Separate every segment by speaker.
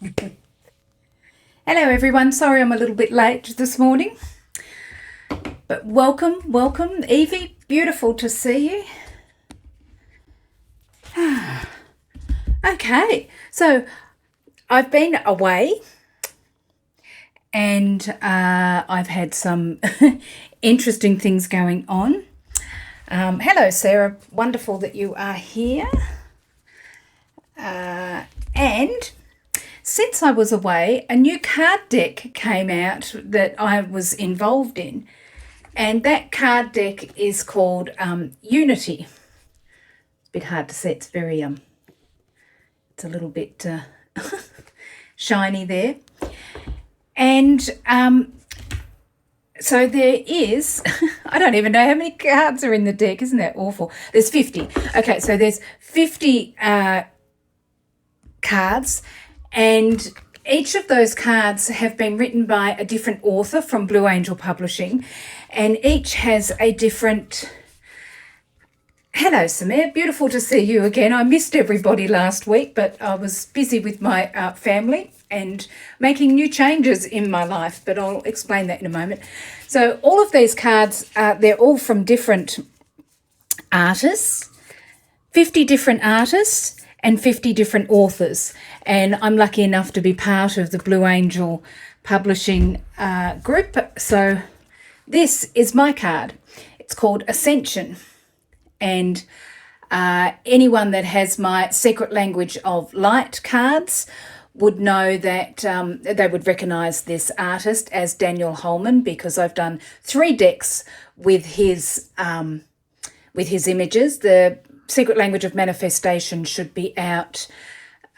Speaker 1: Hello everyone, sorry I'm a little bit late this morning, but welcome Evie, beautiful to see you. Okay, so I've been away and I've had some interesting things going on. Hello Sarah, wonderful that you are here. And since I was away, a new card deck came out that I was involved in, and that card deck is called Unity. It's a bit hard to see. It's very it's a little bit shiny there, and so there is. I don't even know how many cards are in the deck. Isn't that awful? There's 50. Okay, so there's 50 cards. And each of those cards have been written by a different author from Blue Angel Publishing, and each has a different... Hello, Samir. Beautiful to see you again. I missed everybody last week, but I was busy with my family and making new changes in my life, but I'll explain that in a moment. So all of these cards, they're all from different artists, 50 different artists, and 50 different authors. And I'm lucky enough to be part of the Blue Angel Publishing group. So this is my card. It's called Ascension. And anyone that has my Secret Language of Light cards would know that they would recognise this artist as Daniel Holman, because I've done 3 decks with his images. The Secret Language of Manifestation should be out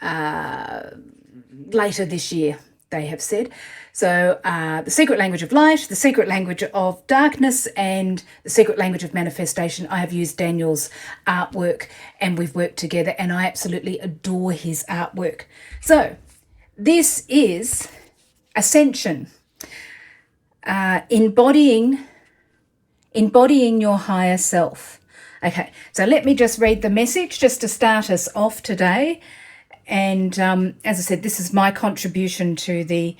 Speaker 1: later this year, they have said. So the Secret Language of Light, the Secret Language of Darkness, and the Secret Language of Manifestation. I have used Daniel's artwork and we've worked together, and I absolutely adore his artwork. So this is Ascension, embodying your higher self. Okay, so let me just read the message just to start us off today. And as I said, this is my contribution to the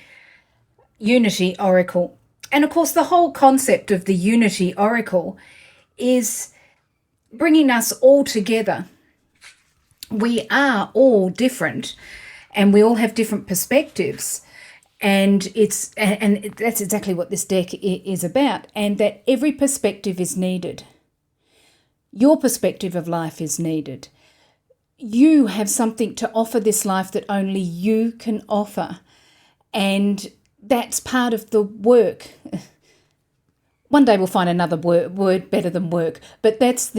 Speaker 1: Unity Oracle. And of course, the whole concept of the Unity Oracle is bringing us all together. We are all different and we all have different perspectives. And that's exactly what this deck is about, and that every perspective is needed. Your perspective of life is needed. You have something to offer this life that only you can offer. And that's part of the work. One day we'll find another word better than work. But that's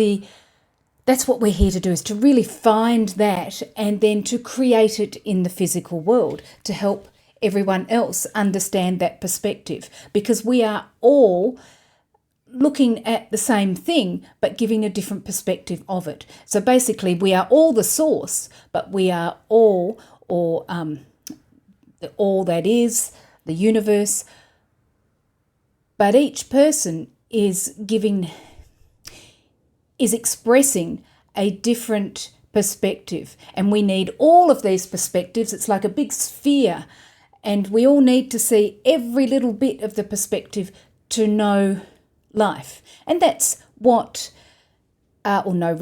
Speaker 1: what we're here to do, is to really find that and then to create it in the physical world to help everyone else understand that perspective. Because we are all looking at the same thing but giving a different perspective of it. So basically we are all the source, but we are all that is the universe, but each person is expressing a different perspective, and we need all of these perspectives. It's like a big sphere, and we all need to see every little bit of the perspective to know life. And that's what no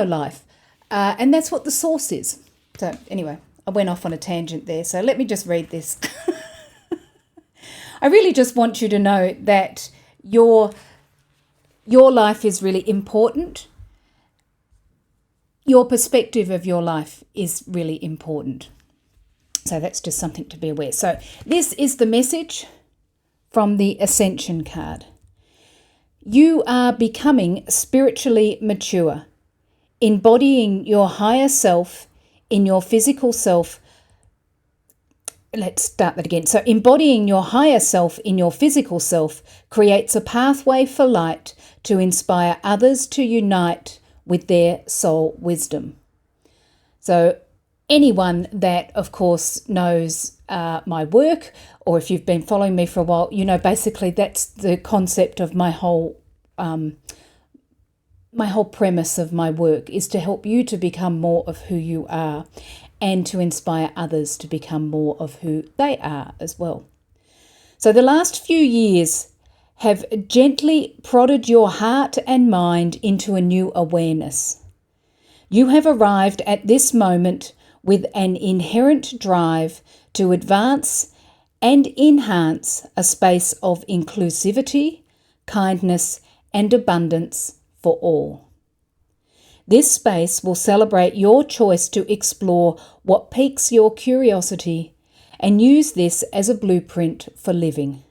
Speaker 1: life, and that's what the source is. So anyway, I went off on a tangent there, so let me just read this. I really just want you to know that your life is really important. Your perspective of your life is really important. So that's just something to be aware. So this is the message from the Ascension card. You are becoming spiritually mature, embodying your higher self in your physical self. Let's start that again. So embodying your higher self in your physical self creates a pathway for light to inspire others to unite with their soul wisdom. So anyone that, of course, knows my work, or if you've been following me for a while, you know basically that's the concept of my whole my whole premise of my work is to help you to become more of who you are and to inspire others to become more of who they are as well. So the last few years have gently prodded your heart and mind into a new awareness. You have arrived at this moment with an inherent drive to advance and enhance a space of inclusivity, kindness, and abundance for all. This space will celebrate your choice to explore what piques your curiosity and use this as a blueprint for living.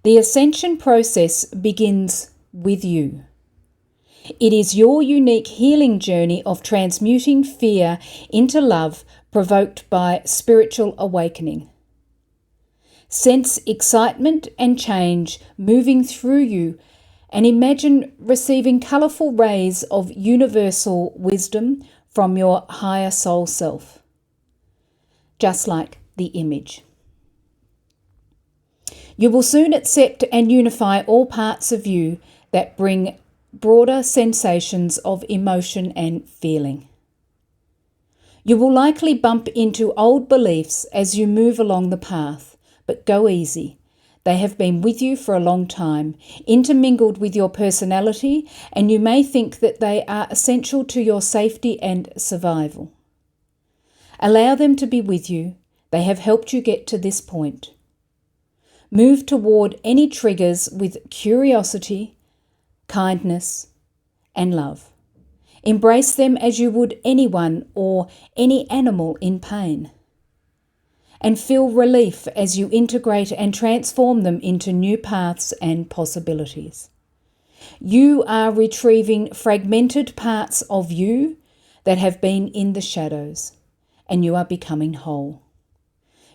Speaker 1: The ascension process begins with you. It is your unique healing journey of transmuting fear into love provoked by spiritual awakening. Sense excitement and change moving through you and imagine receiving colourful rays of universal wisdom from your higher soul self, just like the image. You will soon accept and unify all parts of you that bring broader sensations of emotion and feeling. You will likely bump into old beliefs as you move along the path, but go easy. They have been with you for a long time, intermingled with your personality, and you may think that they are essential to your safety and survival. Allow them to be with you. They have helped you get to this point. Move toward any triggers with curiosity, kindness, and love. Embrace them as you would anyone or any animal in pain. And feel relief as you integrate and transform them into new paths and possibilities. You are retrieving fragmented parts of you that have been in the shadows, and you are becoming whole.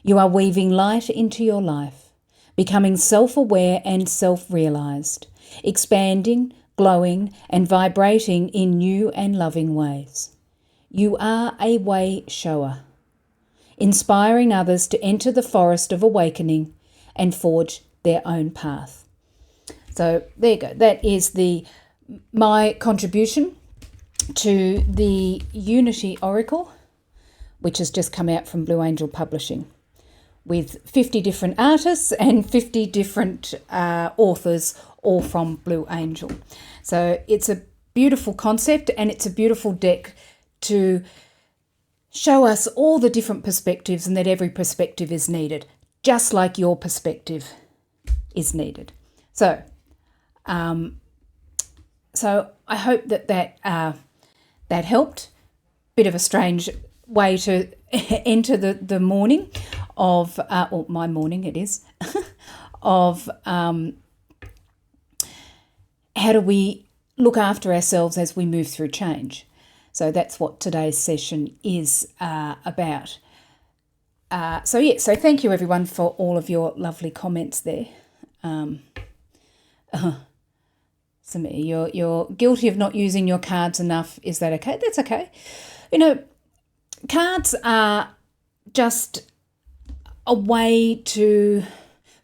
Speaker 1: You are weaving light into your life, becoming self-aware and self-realized, expanding, glowing, and vibrating in new and loving ways. You are a way shower, inspiring others to enter the forest of awakening and forge their own path. So there you go. That is my contribution to the Unity Oracle, which has just come out from Blue Angel Publishing, with 50 different artists and 50 different authors, all from Blue Angel. So it's a beautiful concept, and it's a beautiful deck to show us all the different perspectives, and that every perspective is needed, just like your perspective is needed. So I hope that helped. Bit of a strange way to enter the morning of, or my morning it is, of how do we look after ourselves as we move through change. So that's what today's session is about. So thank you everyone for all of your lovely comments there. Samir, you're guilty of not using your cards enough. Is that okay? That's okay. You know, cards are just a way to,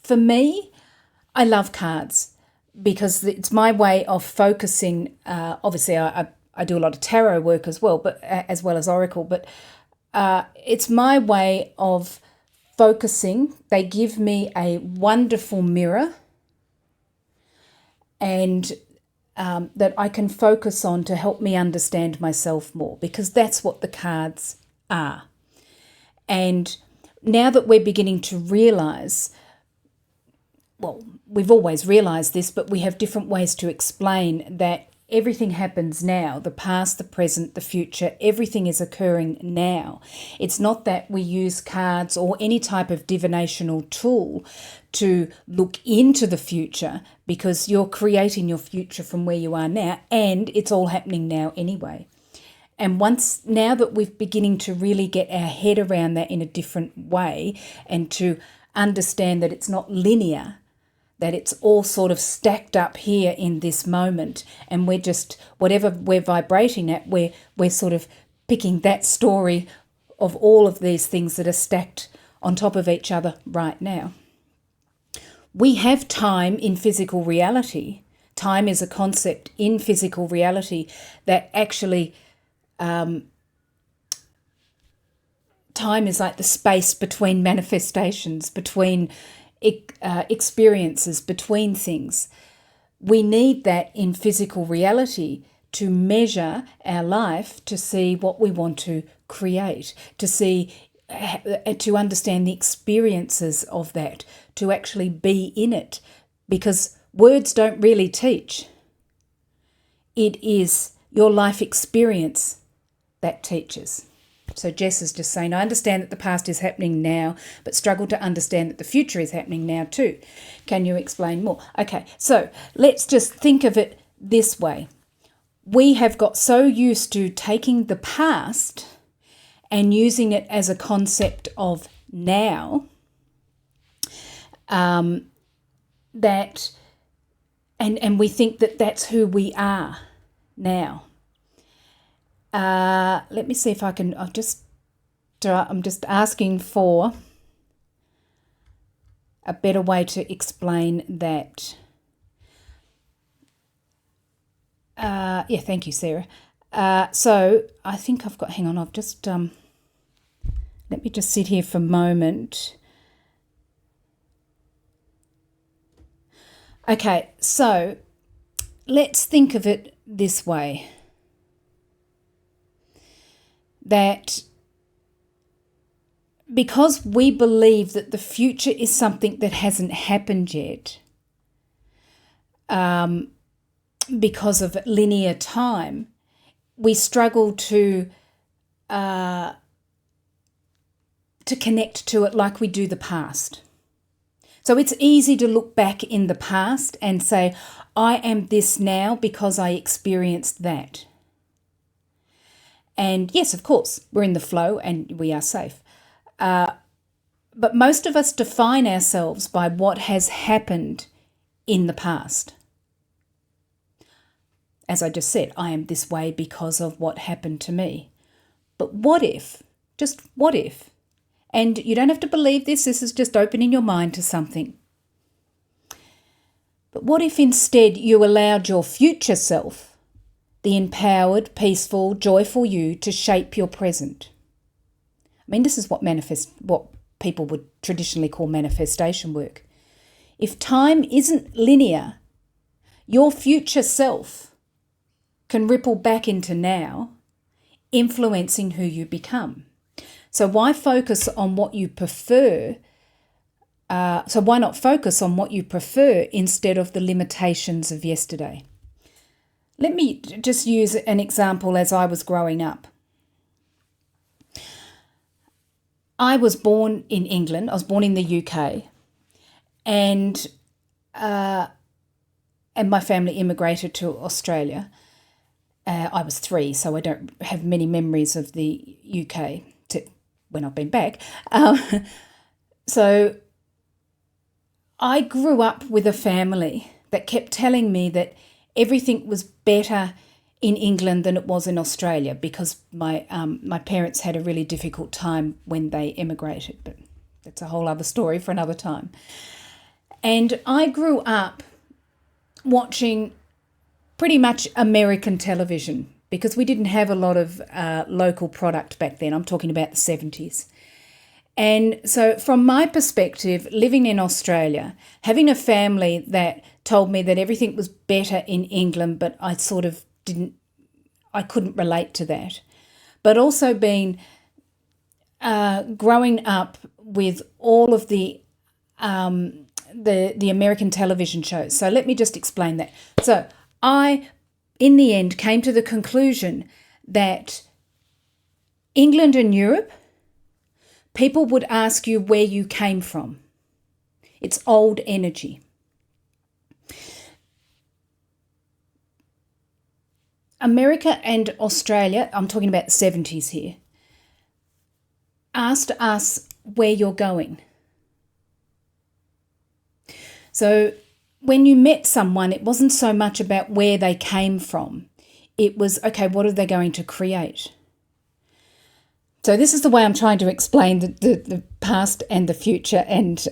Speaker 1: for me, I love cards because it's my way of focusing. Obviously, I do a lot of tarot work as well, but as well as oracle. But it's my way of focusing. They give me a wonderful mirror, and that I can focus on to help me understand myself more, because that's what the cards are. And now that we're beginning to realise, well, we've always realised this, but we have different ways to explain that everything happens now. The past, the present, the future, everything is occurring now. It's not that we use cards or any type of divinational tool to look into the future, because you're creating your future from where you are now, and it's all happening now anyway. And now that we're beginning to really get our head around that in a different way, and to understand that it's not linear, that it's all sort of stacked up here in this moment, and we're just, whatever we're vibrating at, we're sort of picking that story of all of these things that are stacked on top of each other right now. We have time in physical reality time is a concept in physical reality that actually time is like the space between manifestations, between experiences, between things. We need that in physical reality to measure our life, to see what we want to create, to see, to understand the experiences of that, to actually be in it, because words don't really teach. It is your life experience that teaches. So Jess is just saying, I understand that the past is happening now, but struggle to understand that the future is happening now too. Can you explain more? Okay, so let's just think of it this way. We have got so used to taking the past and using it as a concept of now that, and we think that that's who we are now. Let me see if I can, I'm just asking for a better way to explain that. Yeah, thank you, Sarah. So I think I've got, hang on, I've just, let me just sit here for a moment. Okay, so let's think of it this way. That because we believe that the future is something that hasn't happened yet, because of linear time, we struggle to connect to it like we do the past. So it's easy to look back in the past and say, I am this now because I experienced that. And yes, of course, we're in the flow and we are safe. But most of us define ourselves by what has happened in the past. As I just said, I am this way because of what happened to me. But what if, just what if, and you don't have to believe this is just opening your mind to something. But what if instead you allowed your future self, the empowered, peaceful, joyful you, to shape your present? I mean, this is what people would traditionally call manifestation work. If time isn't linear, your future self can ripple back into now, influencing who you become. So why focus on what you prefer? So why not focus on what you prefer instead of the limitations of yesterday? Let me just use an example as I was growing up. I was born in England. I was born in the UK, and my family immigrated to Australia. I was 3, so I don't have many memories of the UK when I've been back. So I grew up with a family that kept telling me that everything was better in England than it was in Australia because my parents had a really difficult time when they immigrated, but that's a whole other story for another time. And I grew up watching pretty much American television because we didn't have a lot of local product back then. I'm talking about the 70s. And so from my perspective, living in Australia, having a family that told me that everything was better in England, but I sort of I couldn't relate to that. But also being growing up with all of the American television shows. So let me just explain that. So I, in the end, came to the conclusion that England and Europe, people would ask you where you came from. It's old energy. America and Australia, I'm talking about the 70s here, asked us where you're going. So when you met someone, it wasn't so much about where they came from. It was, okay, what are they going to create? So this is the way I'm trying to explain the past and the future and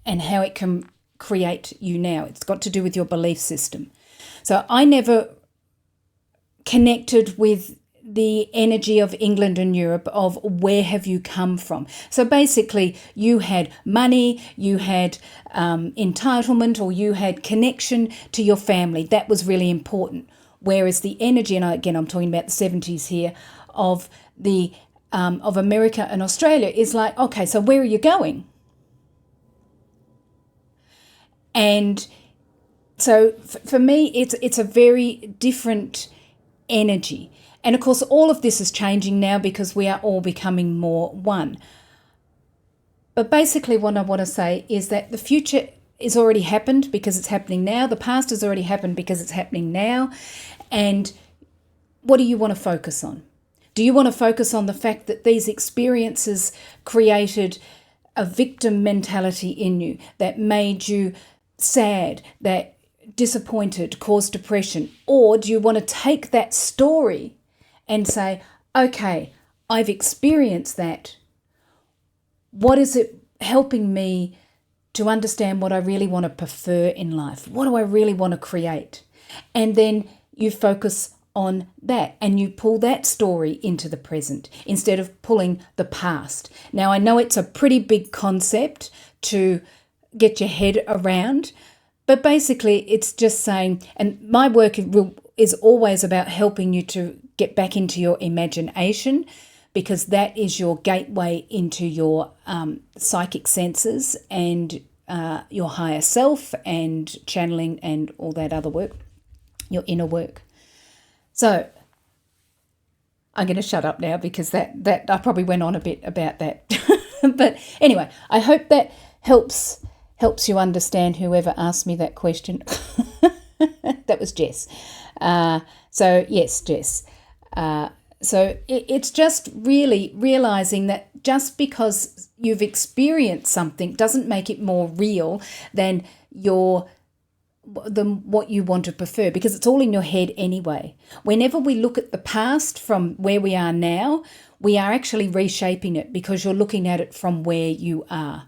Speaker 1: how it can create you now. It's got to do with your belief system. So I never connected with the energy of England and Europe of where have you come from. So basically you had money, you had entitlement, or you had connection to your family. That was really important. Whereas the energy, and again I'm talking about the 70s here, of the of America and Australia is like, okay, so where are you going? And so for me it's a very different energy. And of course, all of this is changing now because we are all becoming more one. But basically, what I want to say is that the future is already happened because it's happening now. The past has already happened because it's happening now. And what do you want to focus on? Do you want to focus on the fact that these experiences created a victim mentality in you that made you sad, that disappointed, caused depression? Or do you want to take that story and say, okay, I've experienced that. What is it helping me to understand what I really want to prefer in life? What do I really want to create? And then you focus on that and you pull that story into the present instead of pulling the past. Now, I know it's a pretty big concept to get your head around, but basically it's just saying, and my work is always about helping you to get back into your imagination, because that is your gateway into your psychic senses and your higher self and channeling and all that other work, your inner work. So I'm going to shut up now because that I probably went on a bit about that. But anyway, I hope that helps you understand, whoever asked me that question. That was Jess. So yes, Jess. So it's just really realizing that just because you've experienced something doesn't make it more real than what you want to prefer, because it's all in your head anyway. Whenever we look at the past from where we are now, we are actually reshaping it because you're looking at it from where you are.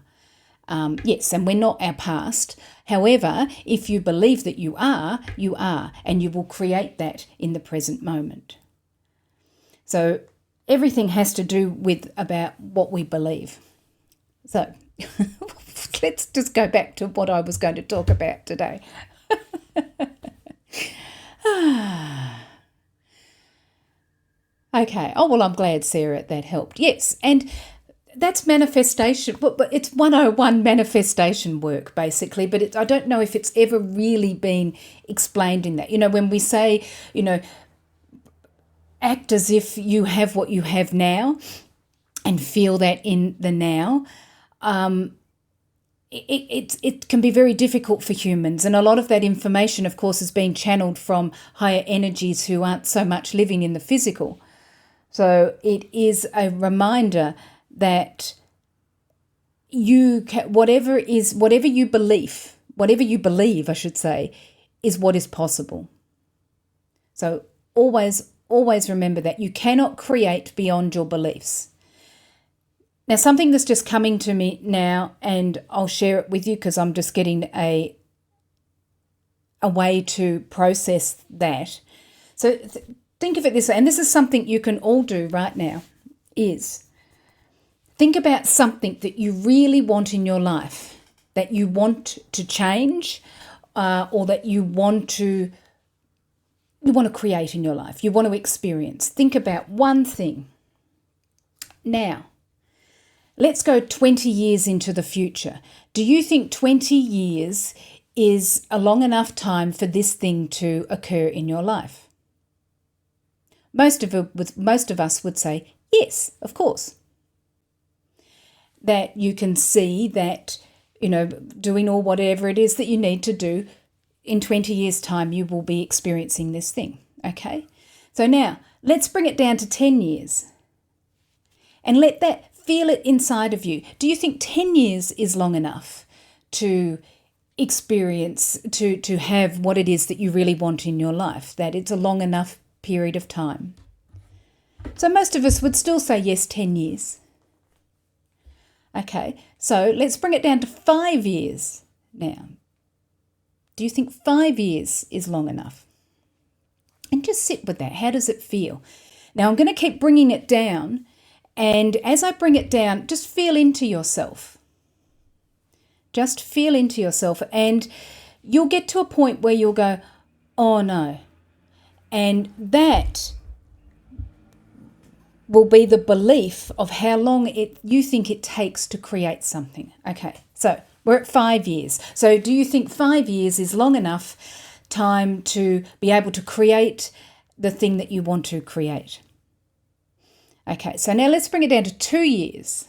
Speaker 1: Yes, and we're not our past. However, if you believe that you are, and you will create that in the present moment. So everything has to do with about what we believe. So let's just go back to what I was going to talk about today. Okay. Oh, well, I'm glad, Sarah, that helped. Yes, and that's manifestation, but it's 101 manifestation work, basically, but I don't know if it's ever really been explained in that. When we say, act as if you have what you have now and feel that in the now, it can be very difficult for humans. And a lot of that information, of course, is being channeled from higher energies who aren't so much living in the physical. So it is a reminder that whatever you believe, I should say, is what is possible. So always remember that you cannot create beyond your beliefs. Now, something that's just coming to me now, and I'll share it with you because I'm just getting a way to process that. So think of it this way, and this is something you can all do right now, is think about something that you really want in your life, that you want to change, or that you want to create in your life, you want to experience. Think about one thing. Now, let's go 20 years into the future. Do you think 20 years is a long enough time for this thing to occur in your life? Most of us would say, yes, of course. That you can see that, doing or whatever it is that you need to do, in 20 years' time, you will be experiencing this thing, okay? So now, let's bring it down to 10 years and let that feel it inside of you. Do you think 10 years is long enough to experience, to have what it is that you really want in your life, that it's a long enough period of time? So most of us would still say yes, 10 years. Okay, so let's bring it down to 5 years now. Do you think 5 years is long enough? And just sit with that. How does it feel? Now I'm going to keep bringing it down. And as I bring it down, just feel into yourself. Just feel into yourself. And you'll get to a point where you'll go, oh no. And that will be the belief of how long you think it takes to create something. Okay, so we're at 5 years. So do you think 5 years is long enough time to be able to create the thing that you want to create? Okay, so now let's bring it down to 2 years.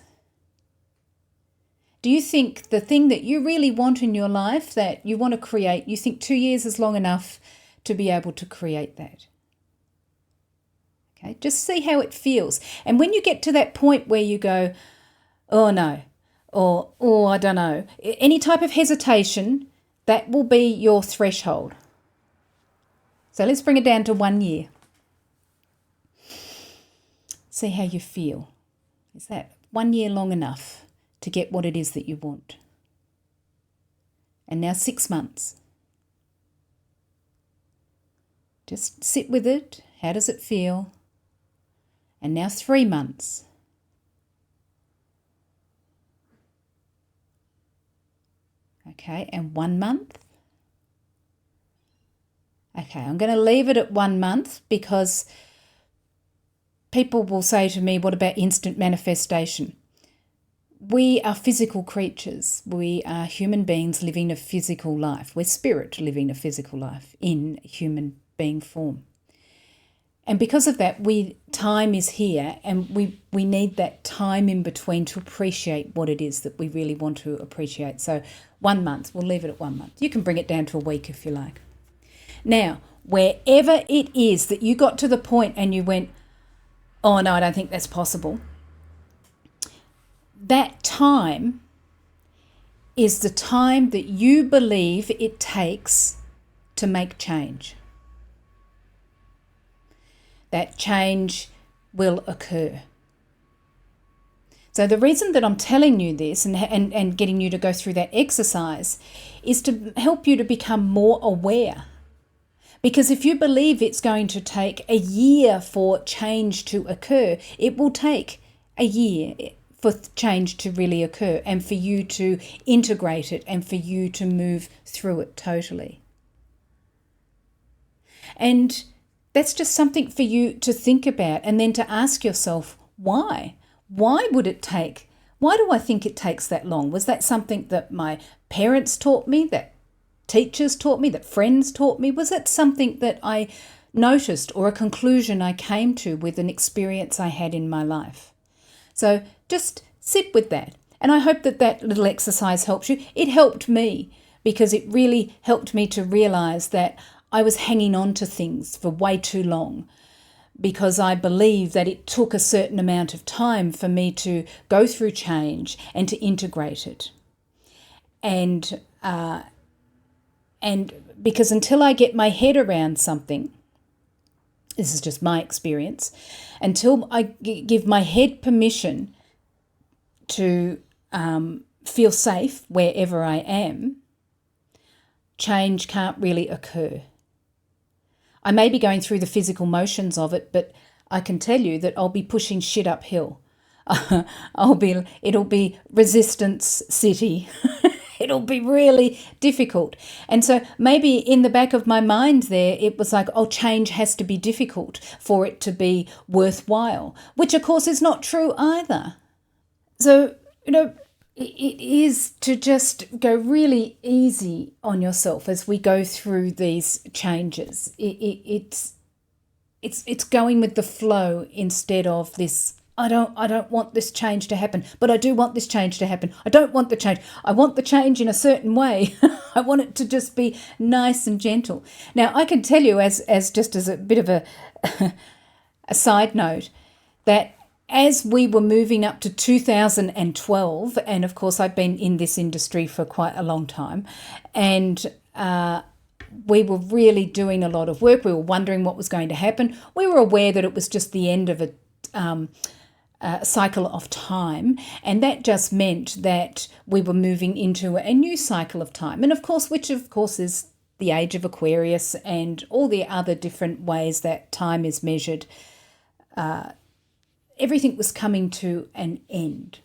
Speaker 1: Do you think the thing that you really want in your life that you want to create, you think 2 years is long enough to be able to create that? Okay, just see how it feels. And when you get to that point where you go, oh no, or oh, I don't know, any type of hesitation, that will be your threshold. So let's bring it down to 1 year. See how you feel. Is that 1 year long enough to get what it is that you want? And now 6 months. Just sit with it. How does it feel? And now 3 months. Okay, and 1 month. Okay, I'm going to leave it at 1 month because people will say to me, what about instant manifestation? We are physical creatures. We are human beings living a physical life. We're spirit living a physical life in human being form. And because of that, time is here, and we need that time in between to appreciate what it is that we really want to appreciate. So 1 month, we'll leave it at 1 month. You can bring it down to a week if you like. Now, wherever it is that you got to the point and you went, oh no, I don't think that's possible, that time is the time that you believe it takes to make change. That change will occur. So the reason that I'm telling you this and getting you to go through that exercise is to help you to become more aware. Because if you believe it's going to take a year for change to occur, it will take a year for change to really occur and for you to integrate it and for you to move through it totally. And that's just something for you to think about and then to ask yourself, why? Why would it take? Why do I think it takes that long? Was that something that my parents taught me, that teachers taught me, that friends taught me? Was it something that I noticed or a conclusion I came to with an experience I had in my life? So just sit with that. And I hope that that little exercise helps you. It helped me because it really helped me to realize that I was hanging on to things for way too long because I believed that it took a certain amount of time for me to go through change and to integrate it. And because until I get my head around something, this is just my experience, until I give my head permission to feel safe wherever I am, change can't really occur. I may be going through the physical motions of it, but I can tell you that I'll be pushing shit uphill. It'll be resistance city. It'll be really difficult. And so maybe in the back of my mind there, it was like, oh, change has to be difficult for it to be worthwhile, which of course is not true either. So, it is to just go really easy on yourself as we go through these changes. It's going with the flow instead of this, I don't want this change to happen, but I do want this change to happen. I don't want the change. I want the change in a certain way. I want it to just be nice and gentle. Now, I can tell you as a bit of a side note that as we were moving up to 2012, and of course I've been in this industry for quite a long time, and we were really doing a lot of work. We were wondering what was going to happen. We were aware that it was just the end of a cycle of time, and that just meant that we were moving into a new cycle of time, and of course, which of course is the age of Aquarius and all the other different ways that time is measured, everything was coming to an end.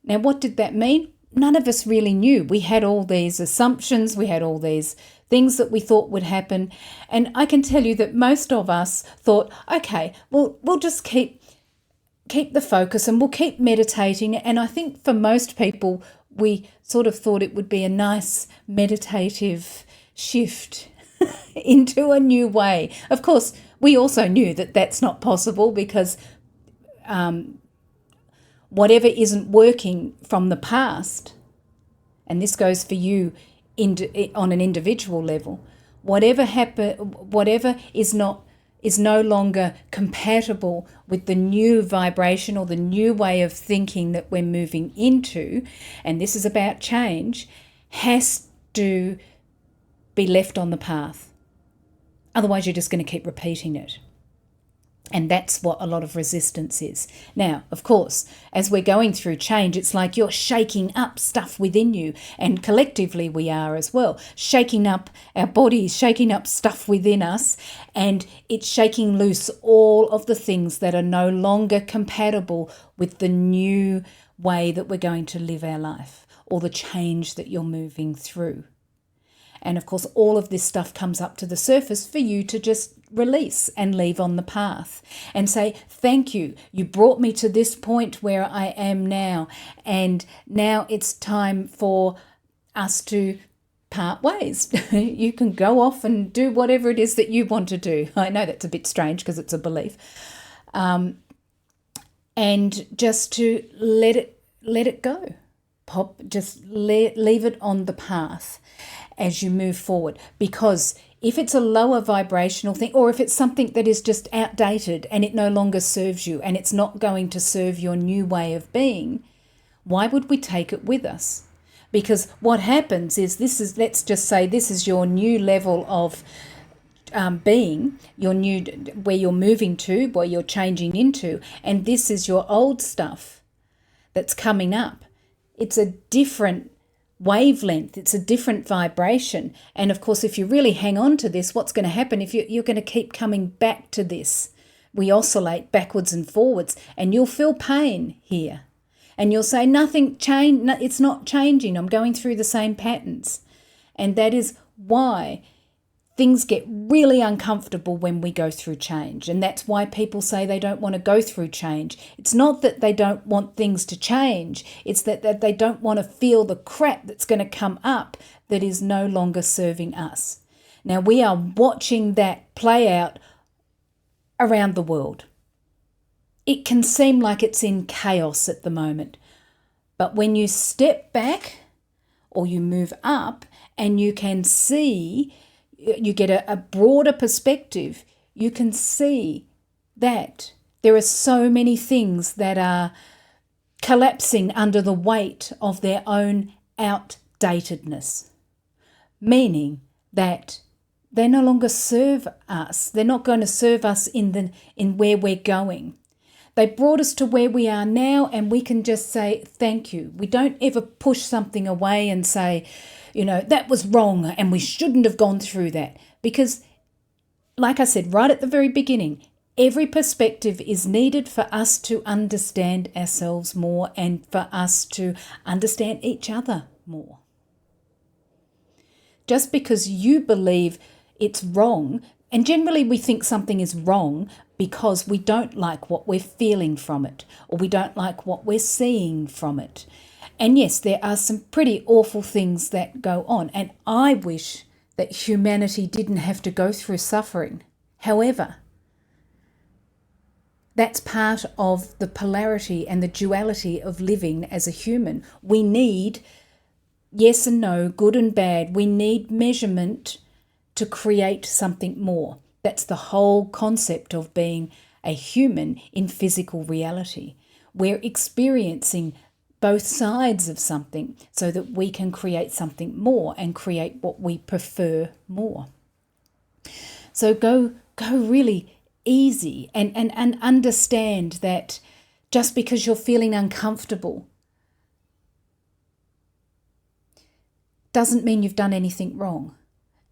Speaker 1: Now, what did that mean? None of us really knew. We had all these assumptions, we had all these things that we thought would happen. And I can tell you that most of us thought, okay, well, we'll just keep the focus and we'll keep meditating. And I think for most people, we sort of thought it would be a nice meditative shift into a new way. Of course, we also knew that that's not possible because whatever isn't working from the past, and this goes for you on an individual level, whatever is no longer compatible with the new vibration or the new way of thinking that we're moving into, and this is about change, has to be left on the path. Otherwise, you're just going to keep repeating it. And that's what a lot of resistance is. Now, of course, as we're going through change, it's like you're shaking up stuff within you, and collectively we are as well, shaking up our bodies, shaking up stuff within us, and it's shaking loose all of the things that are no longer compatible with the new way that we're going to live our life or the change that you're moving through. And of course, all of this stuff comes up to the surface for you to just release and leave on the path and say, thank you. You brought me to this point where I am now. And now it's time for us to part ways. You can go off and do whatever it is that you want to do. I know that's a bit strange because it's a belief. And just to let it go. Just leave it on the path as you move forward, because if it's a lower vibrational thing, or if it's something that is just outdated and it no longer serves you and it's not going to serve your new way of being, why would we take it with us? Because what happens is let's just say this is your new level of being, your new, where you're moving to, where you're changing into, and this is your old stuff that's coming up. It's a different wavelength, it's a different vibration. And of course, if you really hang on to this, what's going to happen if you're going to keep coming back to this? We oscillate backwards and forwards, and you'll feel pain here. And you'll say, nothing changed, it's not changing, I'm going through the same patterns. And that is why things get really uncomfortable when we go through change. And that's why people say they don't want to go through change. It's not that they don't want things to change. It's that they don't want to feel the crap that's going to come up that is no longer serving us. Now, we are watching that play out around the world. It can seem like it's in chaos at the moment. But when you step back or you move up and you can see, you get a broader perspective, you can see that there are so many things that are collapsing under the weight of their own outdatedness, meaning that they no longer serve us. They're not going to serve us in where we're going. They brought us to where we are now, and we can just say thank you. We don't ever push something away and say, that was wrong and we shouldn't have gone through that. Because, like I said right at the very beginning, every perspective is needed for us to understand ourselves more and for us to understand each other more. Just because you believe it's wrong, and generally we think something is wrong because we don't like what we're feeling from it, or we don't like what we're seeing from it. And yes, there are some pretty awful things that go on, and I wish that humanity didn't have to go through suffering. However, that's part of the polarity and the duality of living as a human. We need yes and no, good and bad. We need measurement to create something more. That's the whole concept of being a human in physical reality. We're experiencing both sides of something so that we can create something more and create what we prefer more. So go really easy and understand that just because you're feeling uncomfortable, doesn't mean you've done anything wrong.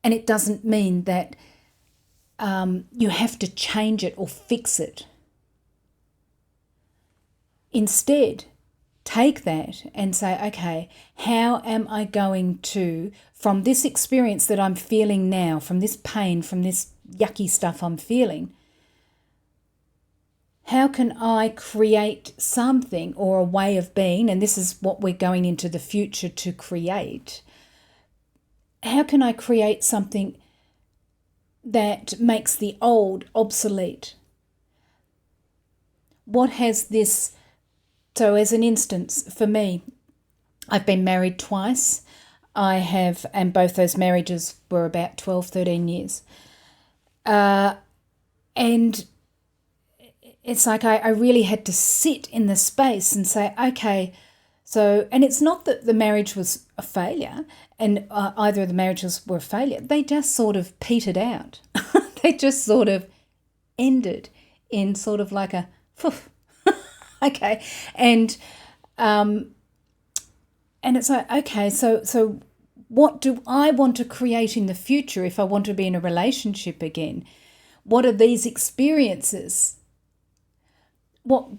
Speaker 1: And it doesn't mean that you have to change it or fix it. Instead, take that and say, okay, how am I going to, from this experience that I'm feeling now, from this pain, from this yucky stuff I'm feeling, how can I create something or a way of being, and this is what we're going into the future to create, how can I create something that makes the old obsolete? What has this... So as an instance, for me, I've been married twice. And both those marriages were about 12, 13 years. And it's like I really had to sit in the space and say, okay, so, and it's not that the marriage was a failure and either of the marriages were a failure. They just sort of petered out. They just sort of ended in sort of like a, poof. Okay, and it's like, okay, so what do I want to create in the future if I want to be in a relationship again? What are these experiences? What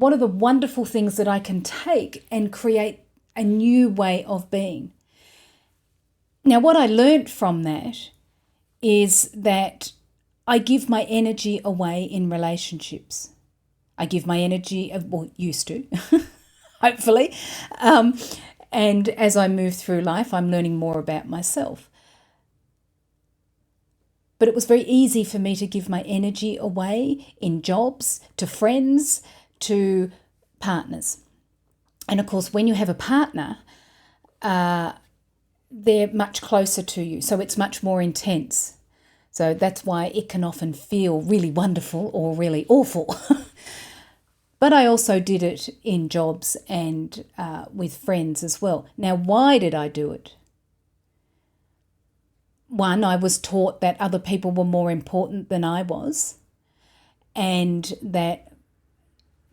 Speaker 1: are the wonderful things that I can take and create a new way of being? Now, what I learned from that is that I give my energy away in relationships. I give my energy, well, used to, hopefully. And as I move through life, I'm learning more about myself. But it was very easy for me to give my energy away in jobs, to friends, to partners. And of course, when you have a partner, they're much closer to you, so it's much more intense. So that's why it can often feel really wonderful or really awful. But I also did it in jobs and with friends as well. Now, why did I do it? One, I was taught that other people were more important than I was, and that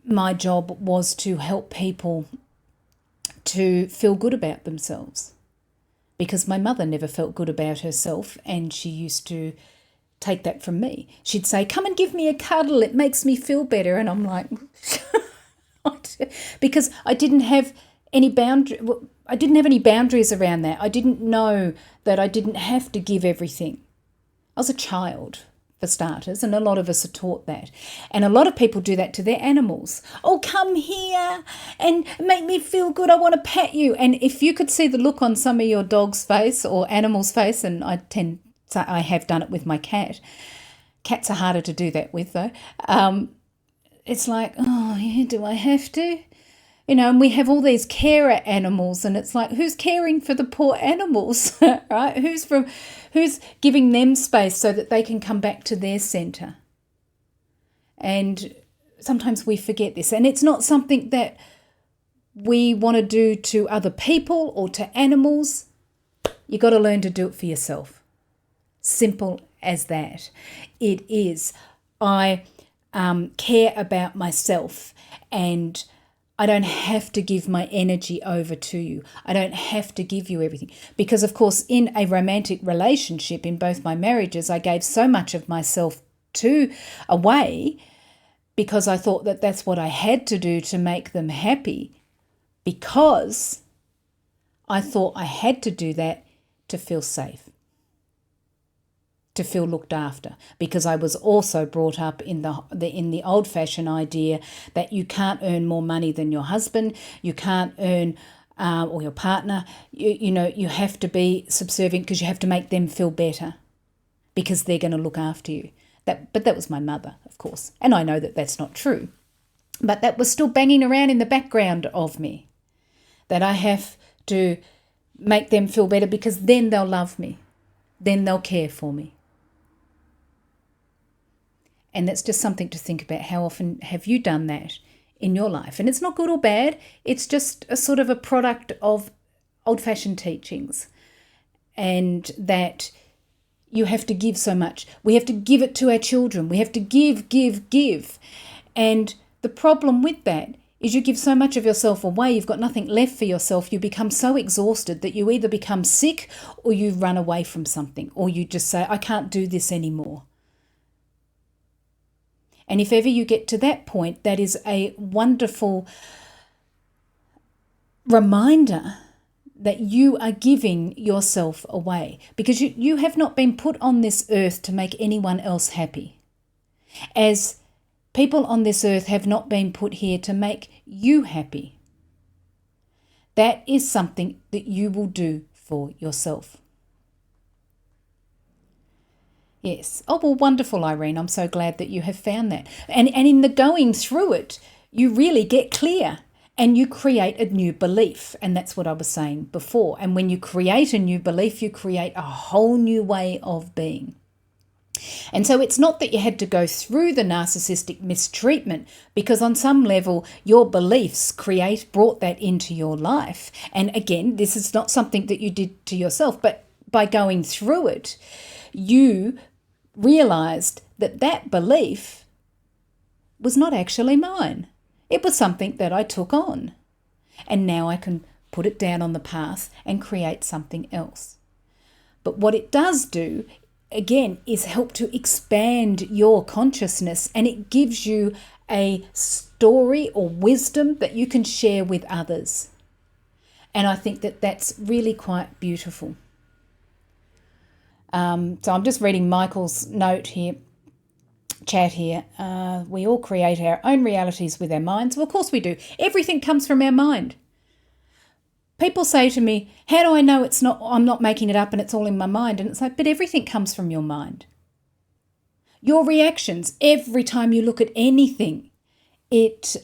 Speaker 1: my job was to help people to feel good about themselves. Because my mother never felt good about herself, and she used to take that from me. She'd say, come and give me a cuddle, it makes me feel better. And I'm like, because I didn't have any boundaries around that. I didn't know that I didn't have to give everything. I was a child, for starters, and a lot of us are taught that. And a lot of people do that to their animals. Oh, come here and make me feel good. I want to pet you. And if you could see the look on some of your dog's face or animal's face, and I have done it with my cat. Cats are harder to do that with, though. It's like, oh, yeah, do I have to? You know, and we have all these carer animals, and it's like, who's caring for the poor animals, right? Who's giving them space so that they can come back to their centre? And sometimes we forget this, and it's not something that we want to do to other people or to animals. You got to learn to do it for yourself. Simple as that. It is. I care about myself, and I don't have to give my energy over to you. I don't have to give you everything. Because, of course, in a romantic relationship, in both my marriages, I gave so much of myself away because I thought that that's what I had to do to make them happy, because I thought I had to do that to feel safe, to feel looked after, because I was also brought up in the old-fashioned idea that you can't earn more money than your husband, you can't earn or your partner, you have to be subservient because you have to make them feel better because they're going to look after you. But that was my mother, of course, and I know that that's not true, but that was still banging around in the background of me, that I have to make them feel better because then they'll love me, then they'll care for me. And that's just something to think about. How often have you done that in your life? And it's not good or bad. It's just a sort of a product of old-fashioned teachings, and that you have to give so much. We have to give it to our children. We have to give. And the problem with that is you give so much of yourself away, you've got nothing left for yourself. You become so exhausted that you either become sick or you run away from something, or you just say, I can't do this anymore. And if ever you get to that point, that is a wonderful reminder that you are giving yourself away, because you have not been put on this earth to make anyone else happy. As people on this earth have not been put here to make you happy. That is something that you will do for yourself. Yes. Oh, well, wonderful, Irene. I'm so glad that you have found that. And in the going through it, you really get clear and you create a new belief. And that's what I was saying before. And when you create a new belief, you create a whole new way of being. And so it's not that you had to go through the narcissistic mistreatment, because on some level your beliefs brought that into your life. And again, this is not something that you did to yourself, but by going through it, you realized that that belief was not actually mine. It was something that I took on. And now I can put it down on the path and create something else. But what it does do, again, is help to expand your consciousness, and it gives you a story or wisdom that you can share with others. And I think that that's really quite beautiful. So I'm just reading Michael's note here, chat here. We all create our own realities with our minds. Well, of course we do. Everything comes from our mind. People say to me, how do I know I'm not making it up and it's all in my mind? And it's like, but everything comes from your mind. Your reactions, every time you look at anything, it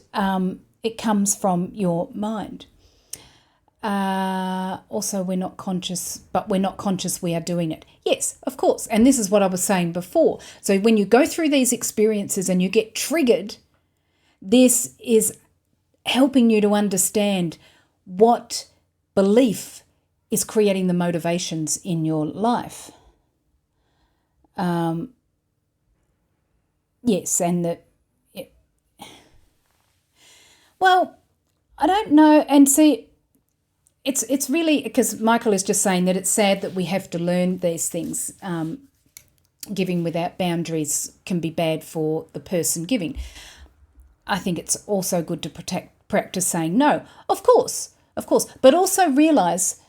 Speaker 1: comes from your mind. Also, we're not conscious, but we're not conscious we are doing it. Yes, of course. And this is what I was saying before. So when you go through these experiences and you get triggered, this is helping you to understand what belief is creating the motivations in your life. Yes, and well, I don't know. And see, it's really, because Michael is just saying that it's sad that we have to learn these things. Giving without boundaries can be bad for the person giving. I think it's also good to practice saying no. Of course. But also realise,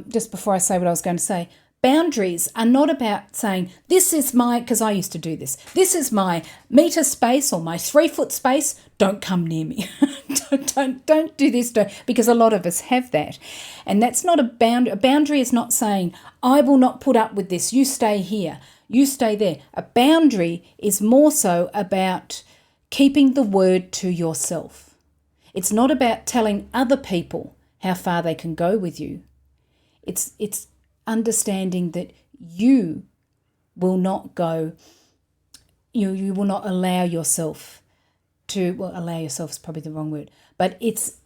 Speaker 1: just before I say what I was going to say, boundaries are not about saying, this is my, because I used to do this, this is my metre space or my 3-foot space, don't come near me. don't do this, because a lot of us have that. And that's not a boundary. A boundary is not saying, I will not put up with this, you stay here, you stay there. A boundary is more so about keeping the word to yourself. It's not about telling other people how far they can go with you. It's understanding that you will not go, you will not allow yourself to, well, allow yourself is probably the wrong word, but it's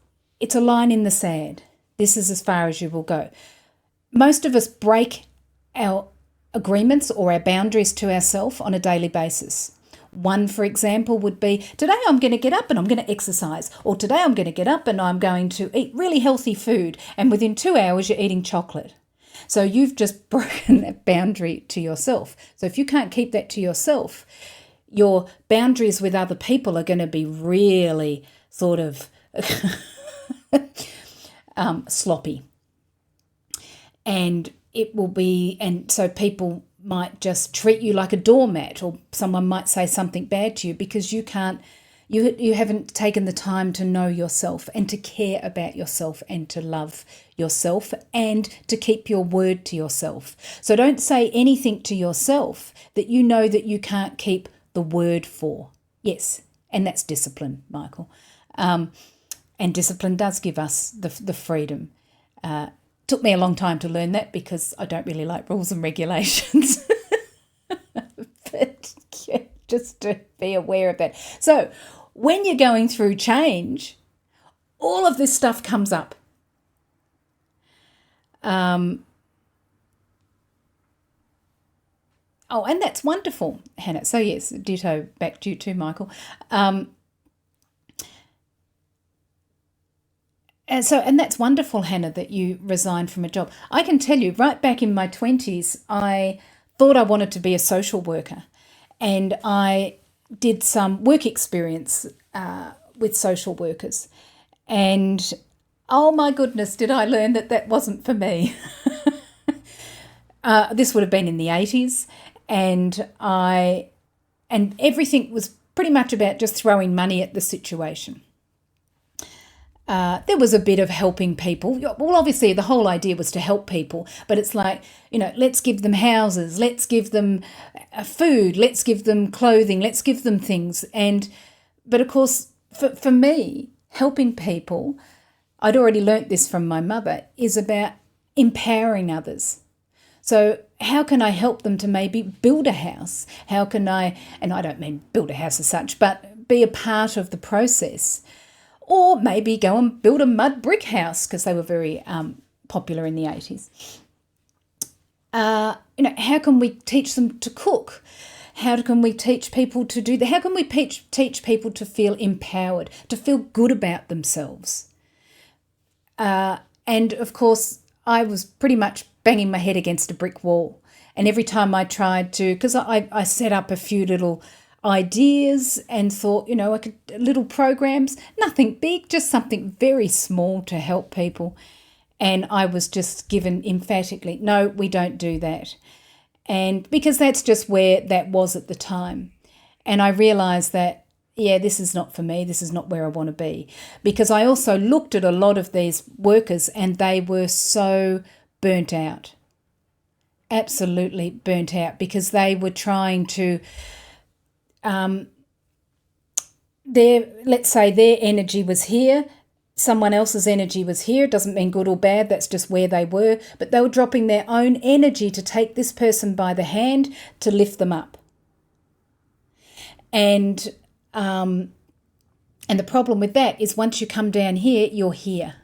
Speaker 1: a line in the sand. This is as far as you will go. Most of us break our agreements or our boundaries to ourselves on a daily basis. One, for example, would be, today I'm going to get up and I'm going to exercise, or today I'm going to get up and I'm going to eat really healthy food, and within 2 hours you're eating chocolate. So you've just broken that boundary to yourself. So if you can't keep that to yourself, your boundaries with other people are going to be really sort of sloppy. And it will be, and so people might just treat you like a doormat, or someone might say something bad to you because you haven't taken the time to know yourself and to care about yourself and to love yourself and to keep your word to yourself. So don't say anything to yourself that you know that you can't keep the word for. Yes, and that's discipline, Michael. And discipline does give us the freedom. Took me a long time to learn that because I don't really like rules and regulations. But yeah, just to be aware of that. So when you're going through change, all of this stuff comes up. Oh, and that's wonderful, Hannah. So yes, ditto back to you too, Michael. And that's wonderful, Hannah, that you resigned from a job. I can tell you, right back in my 20s, I thought I wanted to be a social worker, and I did some work experience with social workers. And oh my goodness, did I learn that that wasn't for me. This would have been in the 80s, and everything was pretty much about just throwing money at the situation. There was a bit of helping people. Well, obviously, the whole idea was to help people, but it's like, let's give them houses, let's give them food, let's give them clothing, let's give them things. But of course, for me, helping people, I'd already learnt this from my mother, is about empowering others. So how can I help them to maybe build a house? How can I, and I don't mean build a house as such, but be a part of the process? Or maybe go and build a mud brick house, because they were very popular in the 80s. How can we teach them to cook? How can we teach people to do that? How can we teach people to feel empowered, to feel good about themselves? And of course, I was pretty much banging my head against a brick wall. And every time I tried to, because I set up a few little ideas and thought, I could, little programs, nothing big, just something very small to help people. And I was just given emphatically, no, we don't do that. And because that's just where that was at the time. And I realised that, yeah, this is not for me. This is not where I want to be. Because I also looked at a lot of these workers and they were so burnt out, absolutely burnt out, because they were trying to, let's say their energy was here, someone else's energy was here. It doesn't mean good or bad, that's just where they were. But they were dropping their own energy to take this person by the hand to lift them up. And the problem with that is once you come down here, you're here.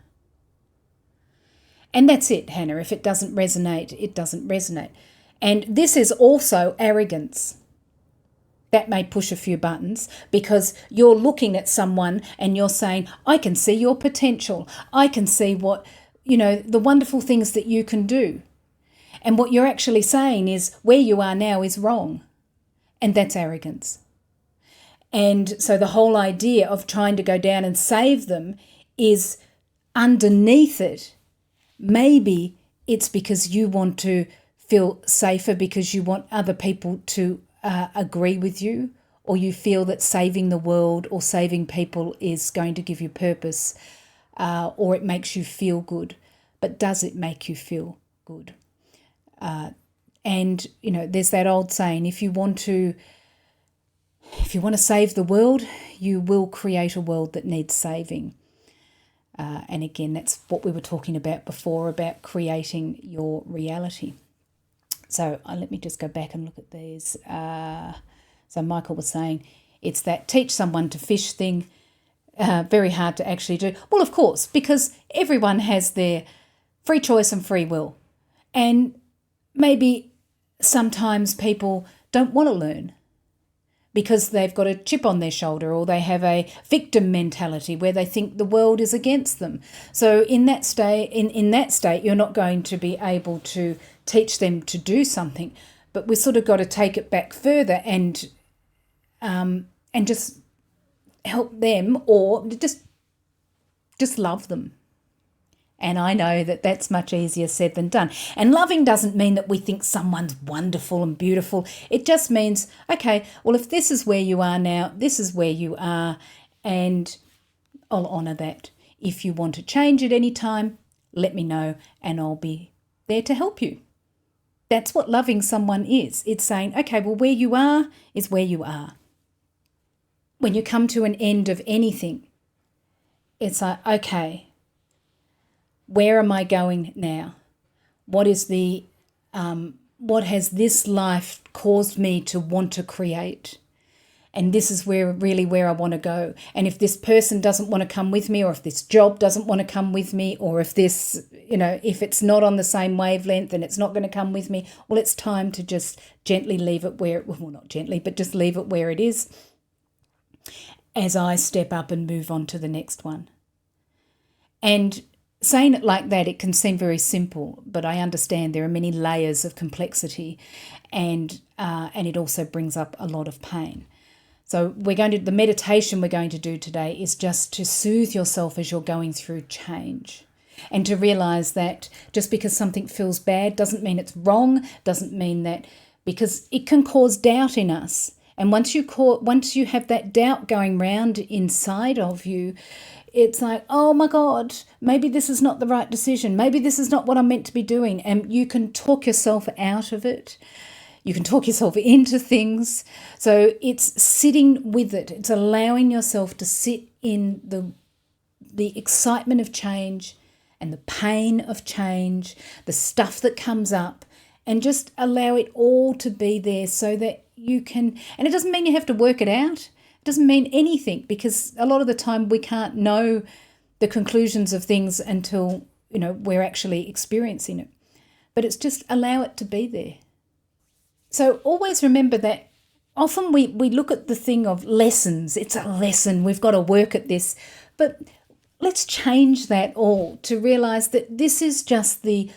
Speaker 1: And that's it, Hannah. If it doesn't resonate, it doesn't resonate. And this is also arrogance. That may push a few buttons, because you're looking at someone and you're saying, I can see your potential. I can see what, the wonderful things that you can do. And what you're actually saying is where you are now is wrong. And that's arrogance. And so the whole idea of trying to go down and save them is underneath it. Maybe it's because you want to feel safer, because you want other people to agree with you, or you feel that saving the world or saving people is going to give you purpose, or it makes you feel good. But does it make you feel good? And there's that old saying, if you want to save the world, you will create a world that needs saving. And again, that's what we were talking about before, about creating your reality. So let me just go back and look at these. So Michael was saying it's that teach someone to fish thing, very hard to actually do. Well, of course, because everyone has their free choice and free will. And maybe sometimes people don't want to learn because they've got a chip on their shoulder, or they have a victim mentality where they think the world is against them. So in that state, you're not going to be able to teach them to do something. But we've sort of got to take it back further and just help them, or just love them. And I know that that's much easier said than done. And loving doesn't mean that we think someone's wonderful and beautiful. It just means, okay, well, if this is where you are now, this is where you are, and I'll honour that. If you want to change at any time, let me know and I'll be there to help you. That's what loving someone is. It's saying, okay, well, where you are is where you are. When you come to an end of anything, it's like, okay, where am I going now? What has this life caused me to want to create? And this is where I want to go. And if this person doesn't want to come with me, or if this job doesn't want to come with me, or if this, if it's not on the same wavelength and it's not going to come with me, well, it's time to just gently leave it not gently, but just leave it where it is as I step up and move on to the next one. And saying it like that, it can seem very simple, but I understand there are many layers of complexity, and it also brings up a lot of pain. So the meditation we're going to do today is just to soothe yourself as you're going through change, and to realize that just because something feels bad doesn't mean it's wrong, doesn't mean that, because it can cause doubt in us. And once you have that doubt going round inside of you, it's like, oh my God, maybe this is not the right decision. Maybe this is not what I'm meant to be doing. And you can talk yourself out of it. You can talk yourself into things. So it's sitting with it. It's allowing yourself to sit in the excitement of change and the pain of change, the stuff that comes up, and just allow it all to be there so that you can, and it doesn't mean you have to work it out. It doesn't mean anything, because a lot of the time we can't know the conclusions of things until, we're actually experiencing it. But it's just allow it to be there. So always remember that often we look at the thing of lessons. It's a lesson. We've got to work at this. But let's change that all to realize that this is just the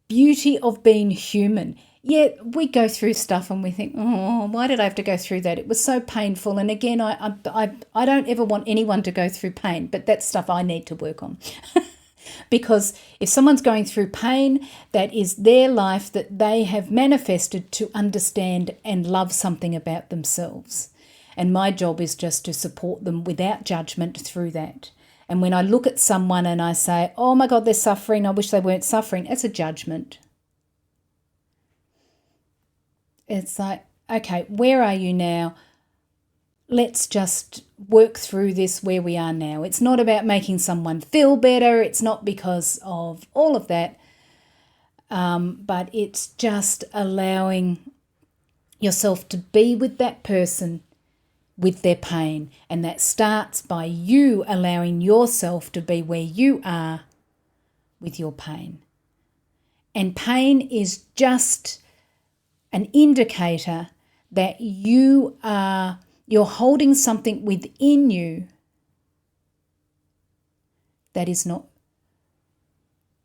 Speaker 1: beauty of being human. Yet we go through stuff and we think, oh, why did I have to go through that? It was so painful. And again, I don't ever want anyone to go through pain, but that's stuff I need to work on. Because if someone's going through pain, that is their life that they have manifested to understand and love something about themselves. And my job is just to support them without judgment through that. And when I look at someone and I say, oh my God, they're suffering, I wish they weren't suffering, it's a judgment. It's like, okay, where are you now? Let's just work through this where we are now. It's not about making someone feel better. It's not because of all of that. But it's just allowing yourself to be with that person with their pain. And that starts by you allowing yourself to be where you are with your pain. And pain is just an indicator that you're holding something within you that is not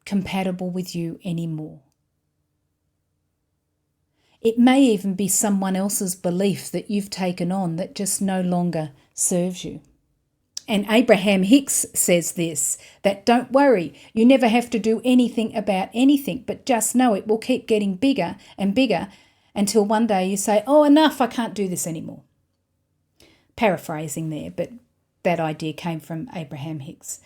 Speaker 1: compatible with you anymore. It may even be someone else's belief that you've taken on that just no longer serves you. And Abraham Hicks says this, that don't worry, you never have to do anything about anything, but just know it will keep getting bigger and bigger until one day you say, oh, enough, I can't do this anymore. Paraphrasing there, but that idea came from Abraham Hicks.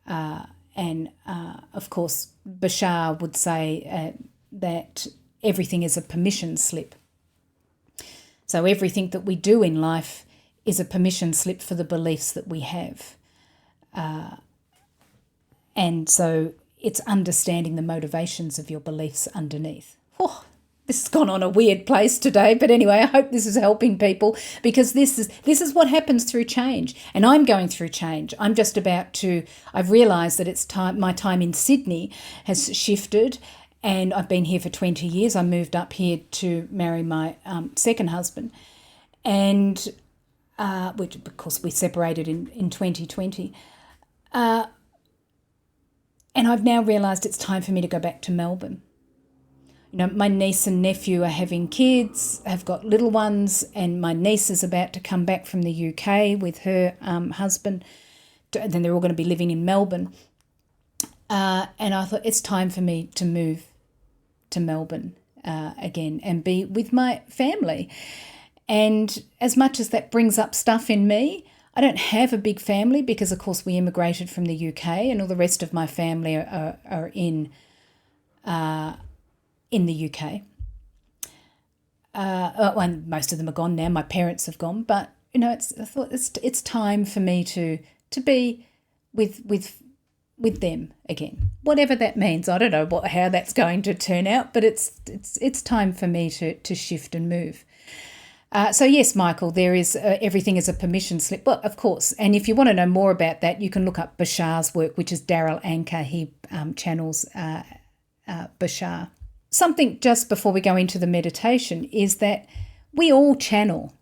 Speaker 1: And of course, Bashar would say that everything is a permission slip. So everything that we do in life is a permission slip for the beliefs that we have. And so it's understanding the motivations of your beliefs underneath. Oh, this has gone on a weird place today, but anyway, I hope this is helping people, because this is what happens through change. And I'm going through change. I've realised that it's time. My time in Sydney has shifted, and I've been here for 20 years. I moved up here to marry my second husband, and which of course we separated in 2020. And I've now realised it's time for me to go back to Melbourne. My niece and nephew are having kids, have got little ones, and my niece is about to come back from the UK with her husband. Then they're all going to be living in Melbourne. And I thought it's time for me to move to Melbourne again and be with my family. And as much as that brings up stuff in me, I don't have a big family because, of course, we immigrated from the UK, and all the rest of my family are in the UK. And most of them are gone now. My parents have gone, but I thought it's time for me to be with them again, whatever that means. I don't know how that's going to turn out, but it's time for me to shift and move. So yes, Michael, there is everything is a permission slip. Well, of course, and if you want to know more about that, you can look up Bashar's work, which is Daryl Anker. He channels Bashar. Something just before we go into the meditation is that we all channel.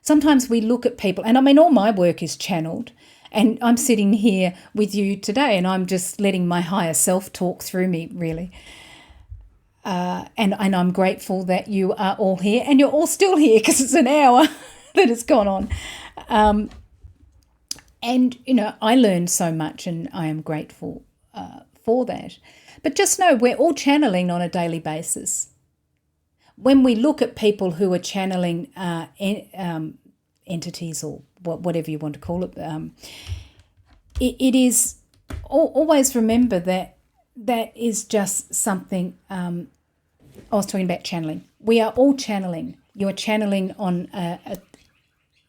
Speaker 1: Sometimes we look at people, and I mean, all my work is channeled, And I'm sitting here with you today and I'm just letting my higher self talk through me, really. And I'm grateful that you are all here and you're all still here because it's an hour that has gone on. And, I learned so much and I am grateful for that. But just know we're all channeling on a daily basis. When we look at people who are channeling entities or whatever you want to call it, it is always remember that is just something. I was talking about channeling. We are all channeling. You are channeling on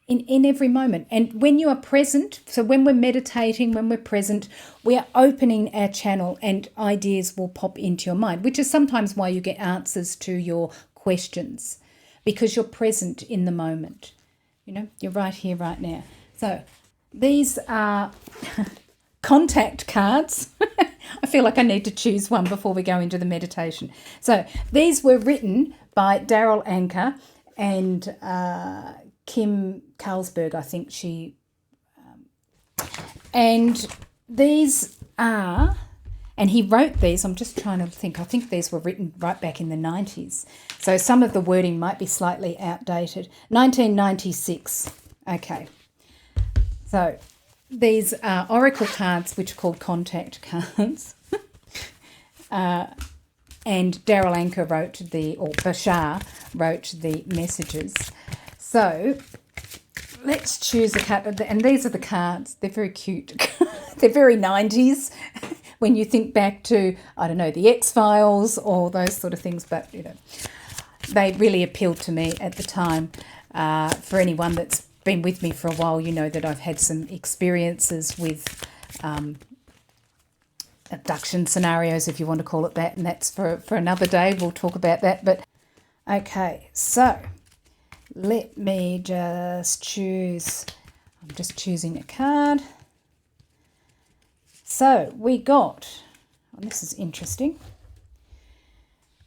Speaker 1: in every moment. And when you are present, so when we're meditating, when we're present, we are opening our channel and ideas will pop into your mind, which is sometimes why you get answers to your questions, because you're present in the moment. You're right here, right now. So these are contact cards. I feel like I need to choose one before we go into the meditation. So these were written by Daryl Anker and Kim Carlsberg, I think she... and these are... and he wrote these, I'm just trying to think, I think these were written right back in the 90s. So some of the wording might be slightly outdated. 1996. Okay. So these are oracle cards, which are called contact cards. And Daryl Anker Bashar wrote the messages. So let's choose a card. And these are the cards. They're very cute. They're very 90s when you think back to, I don't know, the X-Files or those sort of things. But, they really appealed to me at the time. For anyone that's been with me for a while, you know that I've had some experiences with abduction scenarios, if you want to call it that, and that's for another day. We'll talk about that. But okay, so let me just choose. I'm just choosing a card. So we got, this is interesting.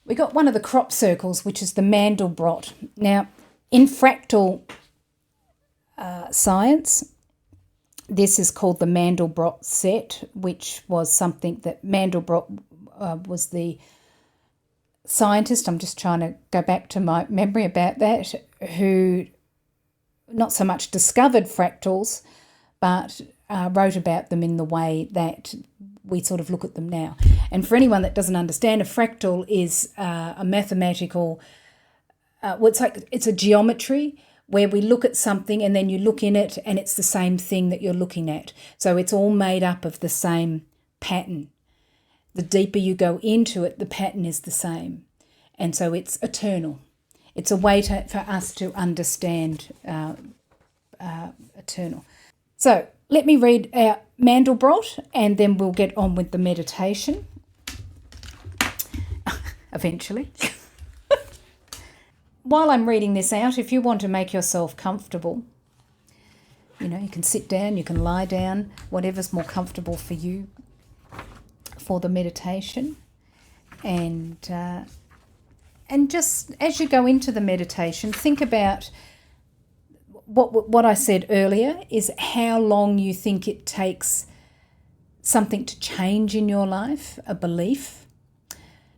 Speaker 1: We got one of the crop circles, which is the Mandelbrot. Now, in fractal science, this is called the Mandelbrot set, which was something that Mandelbrot was the scientist. I'm just trying to go back to my memory about that, who not so much discovered fractals, but wrote about them in the way that we sort of look at them now. And for anyone that doesn't understand, a fractal is a mathematical, it's a geometry where we look at something and then you look in it and it's the same thing that you're looking at. So it's all made up of the same pattern. The deeper you go into it, the pattern is the same. And so it's eternal. It's a way for us to understand eternal. So let me read out Mandelbrot and then we'll get on with the meditation eventually. While I'm reading this out, if you want to make yourself comfortable, you can sit down, you can lie down, whatever's more comfortable for you for the meditation. And just as you go into the meditation, think about what I said earlier is how long you think it takes something to change in your life, a belief,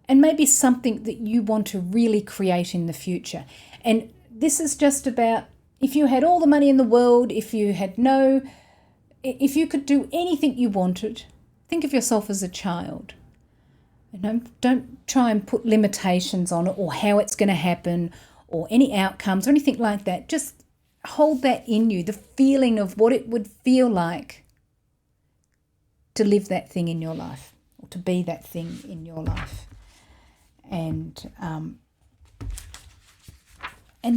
Speaker 1: and maybe something that you want to really create in the future. And this is just about, if you had all the money in the world, if you could do anything you wanted, think of yourself as a child. Don't try and put limitations on it or how it's going to happen or any outcomes or anything like that. Just hold that in you, the feeling of what it would feel like to live that thing in your life or to be that thing in your life. And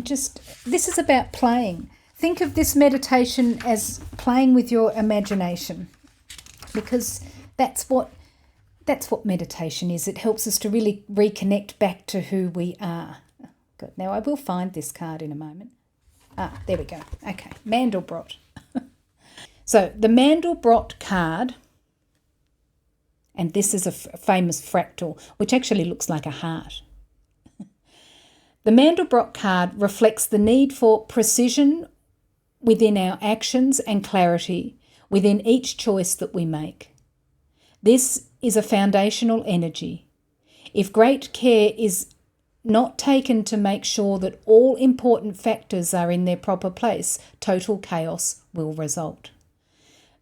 Speaker 1: just, this is about playing. Think of this meditation as playing with your imagination, because that's what meditation is. It helps us to really reconnect back to who we are. Good. Now I will find this card in a moment. There we go. Okay, Mandelbrot. So the Mandelbrot card, and this is a famous fractal, which actually looks like a heart. The Mandelbrot card reflects the need for precision within our actions and clarity within each choice that we make. This is a foundational energy. If great care is not taken to make sure that all important factors are in their proper place, total chaos will result.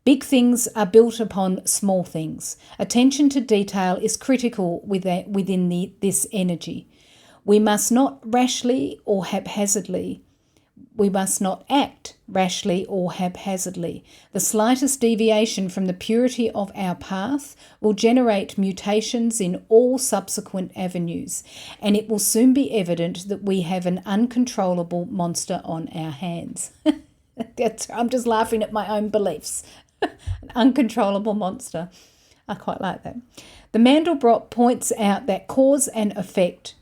Speaker 1: Big things are built upon small things. Attention to detail is critical within this energy. We must not act rashly or haphazardly. The slightest deviation from the purity of our path will generate mutations in all subsequent avenues, and it will soon be evident that we have an uncontrollable monster on our hands. I'm just laughing at my own beliefs. An uncontrollable monster. I quite like that. The Mandelbrot points out that cause and effect,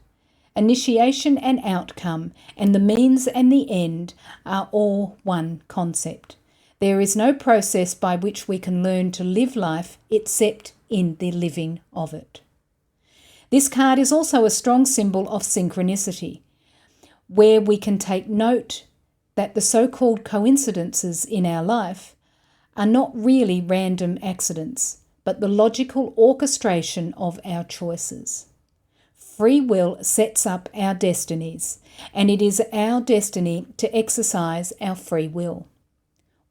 Speaker 1: initiation and outcome, and the means and the end are all one concept. There is no process by which we can learn to live life except in the living of it. This card is also a strong symbol of synchronicity, where we can take note that the so-called coincidences in our life are not really random accidents, but the logical orchestration of our choices. Free will sets up our destinies, and it is our destiny to exercise our free will.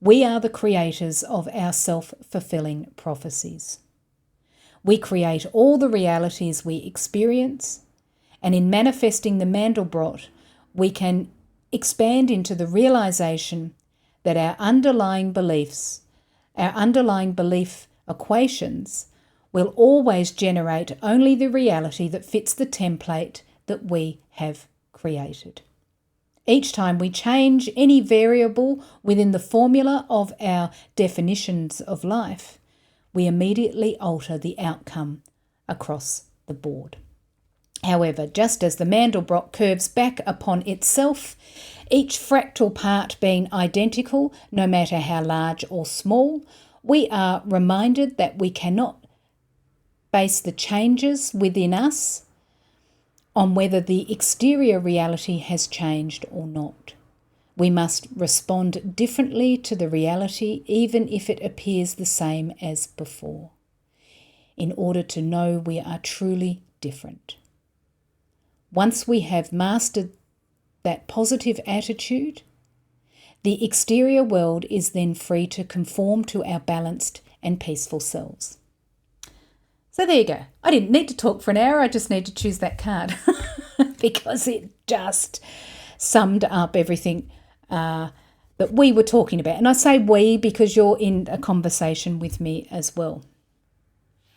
Speaker 1: We are the creators of our self-fulfilling prophecies. We create all the realities we experience, and in manifesting the Mandelbrot, we can expand into the realization that our underlying belief equations will always generate only the reality that fits the template that we have created. Each time we change any variable within the formula of our definitions of life, we immediately alter the outcome across the board. However, just as the Mandelbrot curves back upon itself, each fractal part being identical, no matter how large or small, we are reminded that we cannot base the changes within us on whether the exterior reality has changed or not. We must respond differently to the reality, even if it appears the same as before, in order to know we are truly different. Once we have mastered that positive attitude, the exterior world is then free to conform to our balanced and peaceful selves. So there you go. I didn't need to talk for an hour. I just need to choose that card because it just summed up everything that we were talking about. And I say we because you're in a conversation with me as well.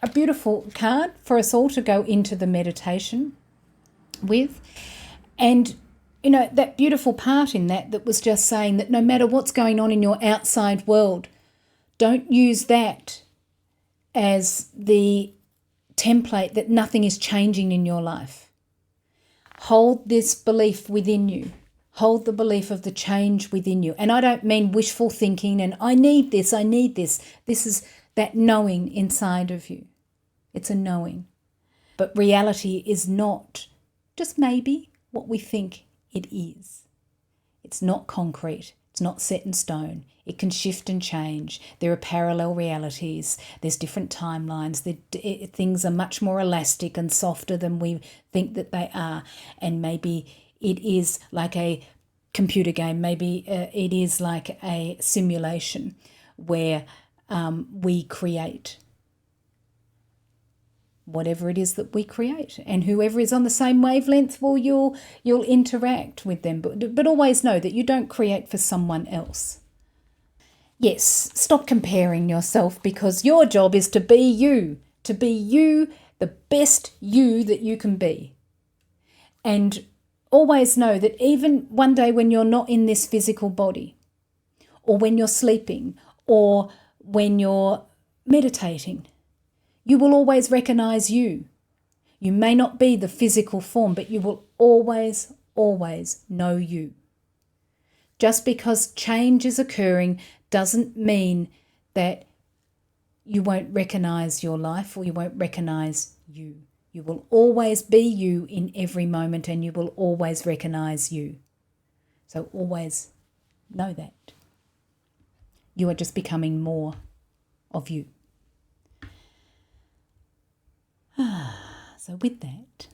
Speaker 1: A beautiful card for us all to go into the meditation with. And you know, that beautiful part in that was just saying that no matter what's going on in your outside world, don't use that as the template that nothing is changing in your life. Hold this belief within you. Hold the belief of the change within you. And I don't mean wishful thinking and I need this. This is that knowing inside of you. It's a knowing. But reality is not just maybe what we think it is. It's not concrete. It's not set in stone. It can shift and change. There are parallel realities. There's different timelines. Things are much more elastic and softer than we think that they are. And maybe it is like a computer game. Maybe it is like a simulation where we create whatever it is that we create, and whoever is on the same wavelength, well, you'll interact with them, but always know that you don't create for someone else. Yes, stop comparing yourself, because your job is to be you, the best you that you can be. And always know that even one day when you're not in this physical body, or when you're sleeping, or when you're meditating, you will always recognize you. You may not be the physical form, but you will always, always know you. Just because change is occurring doesn't mean that you won't recognize your life or you won't recognize you. You will always be you in every moment, and you will always recognize you. So always know that. You are just becoming more of you. So with that,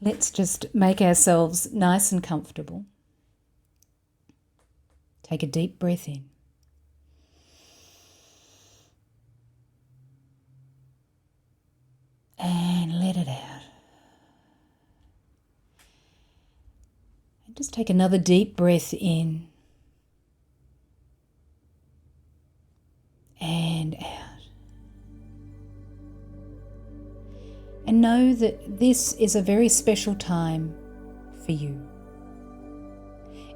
Speaker 1: let's just make ourselves nice and comfortable. Take a deep breath in. And let it out. And just take another deep breath in. And out. And know that this is a very special time for you.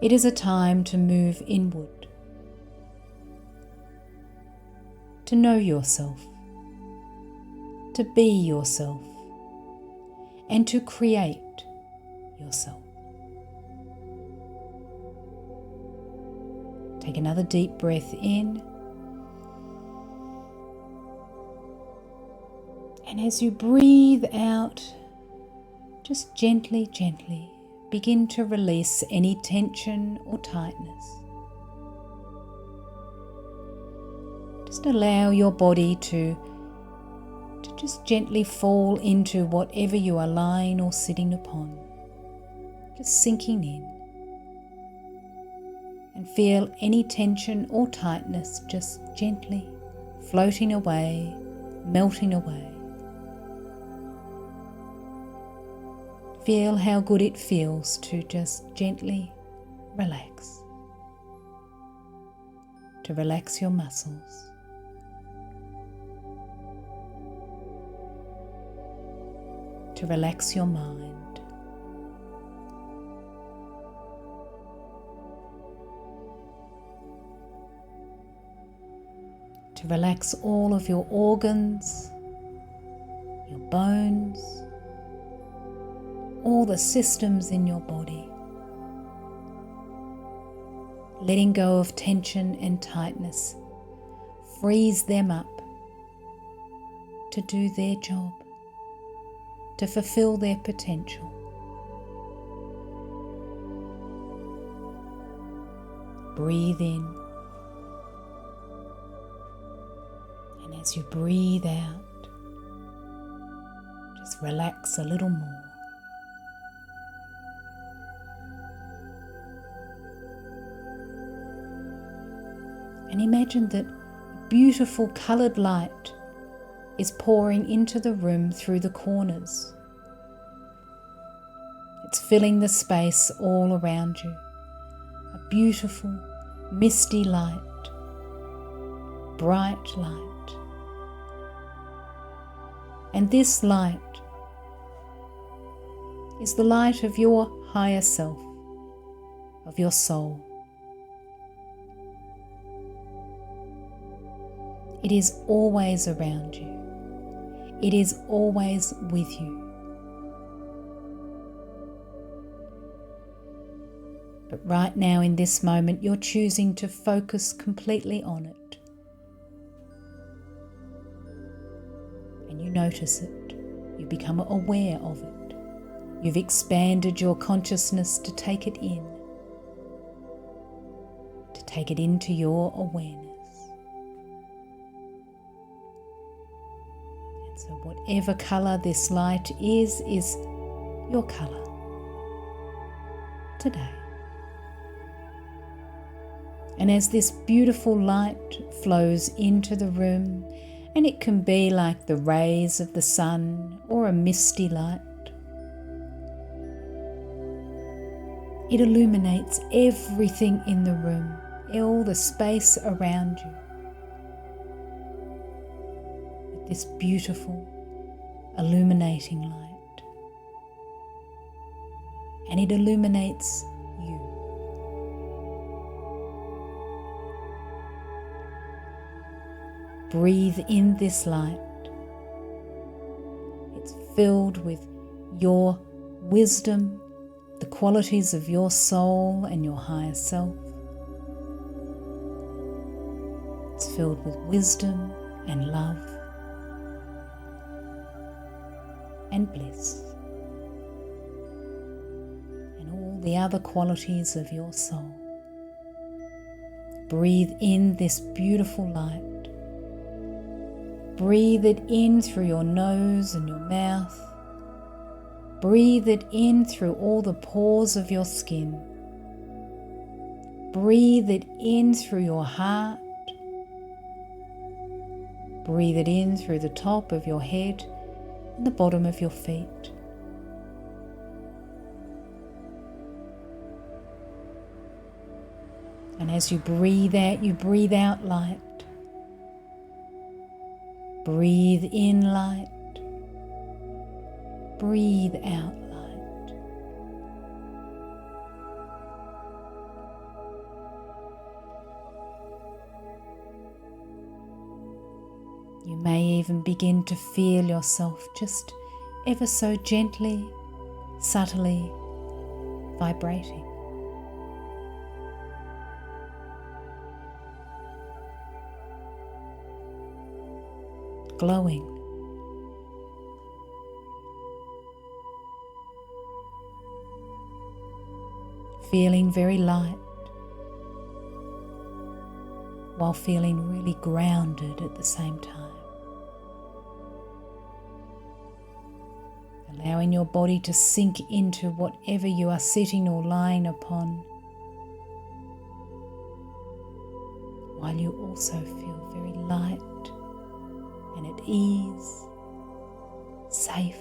Speaker 1: It is a time to move inward, to know yourself, to be yourself, and to create yourself. Take another deep breath in. And as you breathe out, just gently, gently begin to release any tension or tightness. Just allow your body to just gently fall into whatever you are lying or sitting upon. Just sinking in. And feel any tension or tightness just gently floating away, melting away. Feel how good it feels to just gently relax. To relax your muscles. To relax your mind. To relax all of your organs, your bones, all the systems in your body. Letting go of tension and tightness frees them up to do their job, to fulfill their potential. Breathe in, and as you breathe out, just relax a little more. And imagine that beautiful coloured light is pouring into the room through the corners. It's filling the space all around you. A beautiful, misty light, bright light. And this light is the light of your higher self, of your soul. It is always around you. It is always with you. But right now in this moment, you're choosing to focus completely on it. And you notice it. You become aware of it. You've expanded your consciousness to take it in. To take it into your awareness. So whatever colour this light is your colour today. And as this beautiful light flows into the room, and it can be like the rays of the sun or a misty light, it illuminates everything in the room, all the space around you. This beautiful, illuminating light. And it illuminates you. Breathe in this light. It's filled with your wisdom, the qualities of your soul and your higher self. It's filled with wisdom and love. And bliss, and all the other qualities of your soul. breathe in this beautiful light. Breathe it in through your nose and your mouth. Breathe it in through all the pores of your skin. Breathe it in through your heart. Breathe it in through the top of your head and the bottom of your feet. And as you breathe out light. Breathe in light. Breathe out light. You may even begin to feel yourself just ever so gently, subtly vibrating. Glowing. Feeling very light while feeling really grounded at the same time. Allowing your body to sink into whatever you are sitting or lying upon, while you also feel very light and at ease, safe,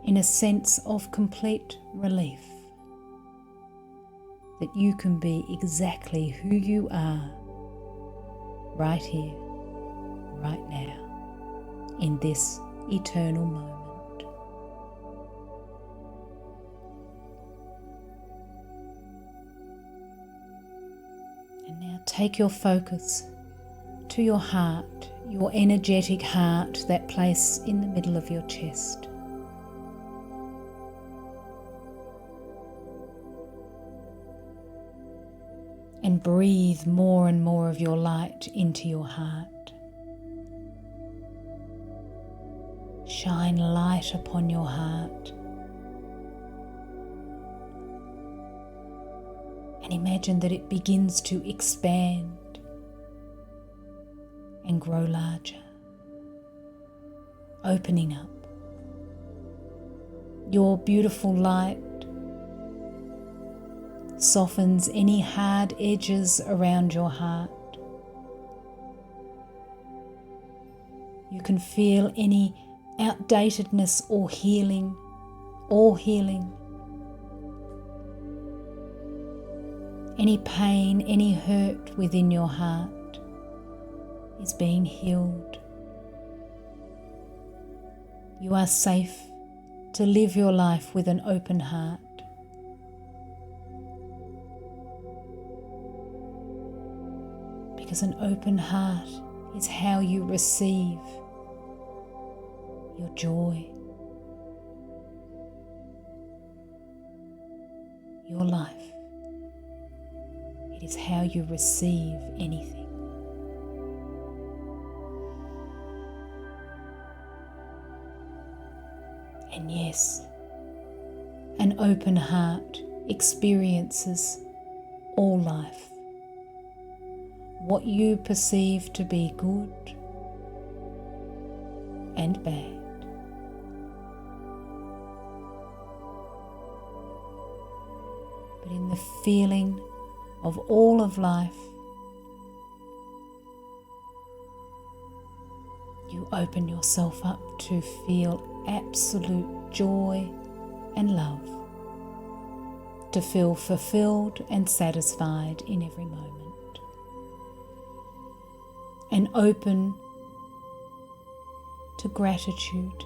Speaker 1: in a sense of complete relief that you can be exactly who you are right here, right now, in this eternal moment. And now take your focus to your heart, your energetic heart, that place in the middle of your chest. And breathe more and more of your light into your heart. Shine light upon your heart. And imagine that it begins to expand and grow larger, opening up. Your beautiful light softens any hard edges around your heart. You can feel any outdatedness or healing. Any pain, any hurt within your heart is being healed. You are safe to live your life with an open heart. Because an open heart is how you receive your joy, your life. It is how you receive anything. And yes, an open heart experiences all life. What you perceive to be good and bad. But in the feeling of all of life, you open yourself up to feel absolute joy and love, to feel fulfilled and satisfied in every moment, and open to gratitude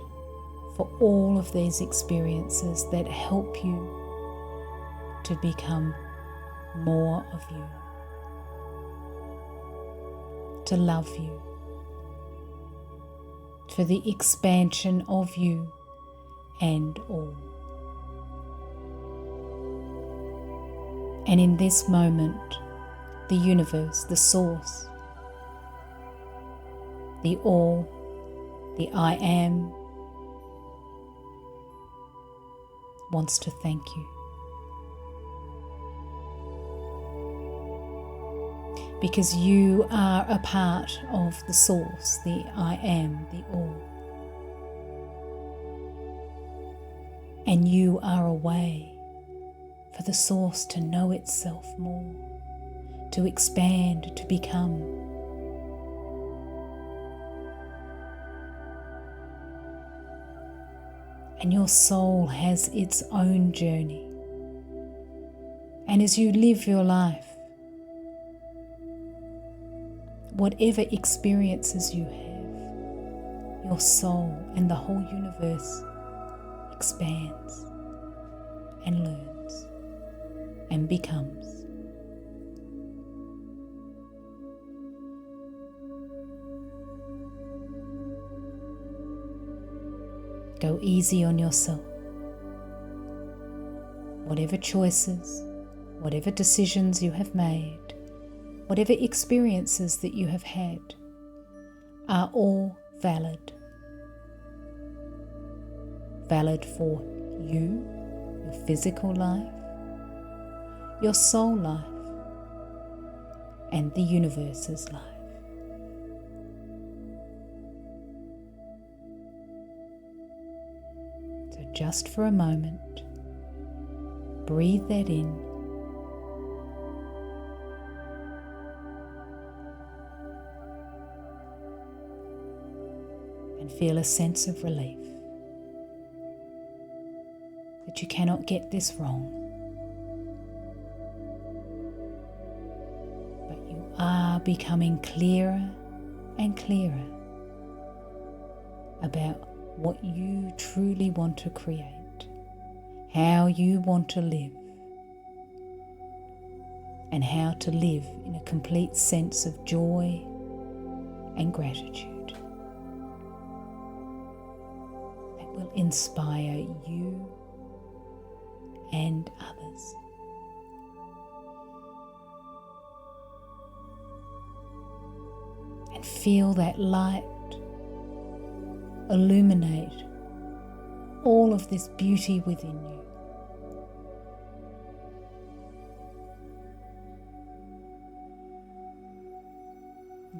Speaker 1: for all of these experiences that help you to become more of you, to love you, for the expansion of you and all. And in this moment, the universe, the source, the all, the I am, wants to thank you. because you are a part of the source, the I am, the all. And you are a way for the source to know itself more, to expand, to become. And your soul has its own journey. And as you live your life, whatever experiences you have, your soul and the whole universe expands and learns and becomes. Go easy on yourself. Whatever choices, whatever decisions you have made, whatever experiences that you have had are all valid. Valid for you, your physical life, your soul life, and the universe's life. So just for a moment, breathe that in. And feel a sense of relief that you cannot get this wrong. But you are becoming clearer and clearer about what you truly want to create, how you want to live, and how to live in a complete sense of joy and gratitude that will inspire you and others. And feel that light illuminate all of this beauty within you.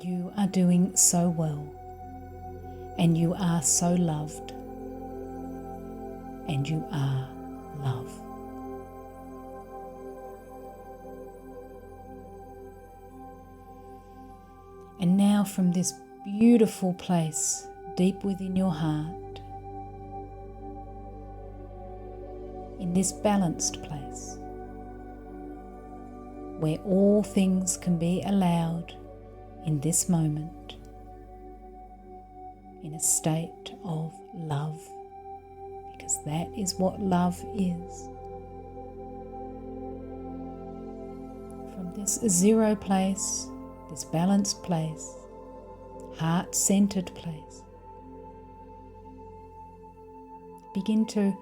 Speaker 1: You are doing so well, and you are so loved, and you are love. And now from this beautiful place deep within your heart, in this balanced place, where all things can be allowed in this moment, in a state of love, because that is what love is. From this zero place, this balanced place, heart-centered place, begin to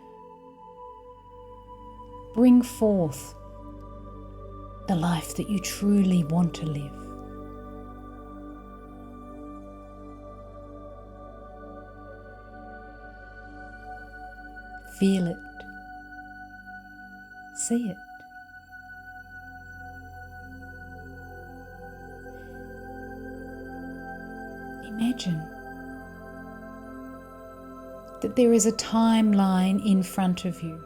Speaker 1: bring forth the life that you truly want to live. Feel it. See it. Imagine that there is a timeline in front of you,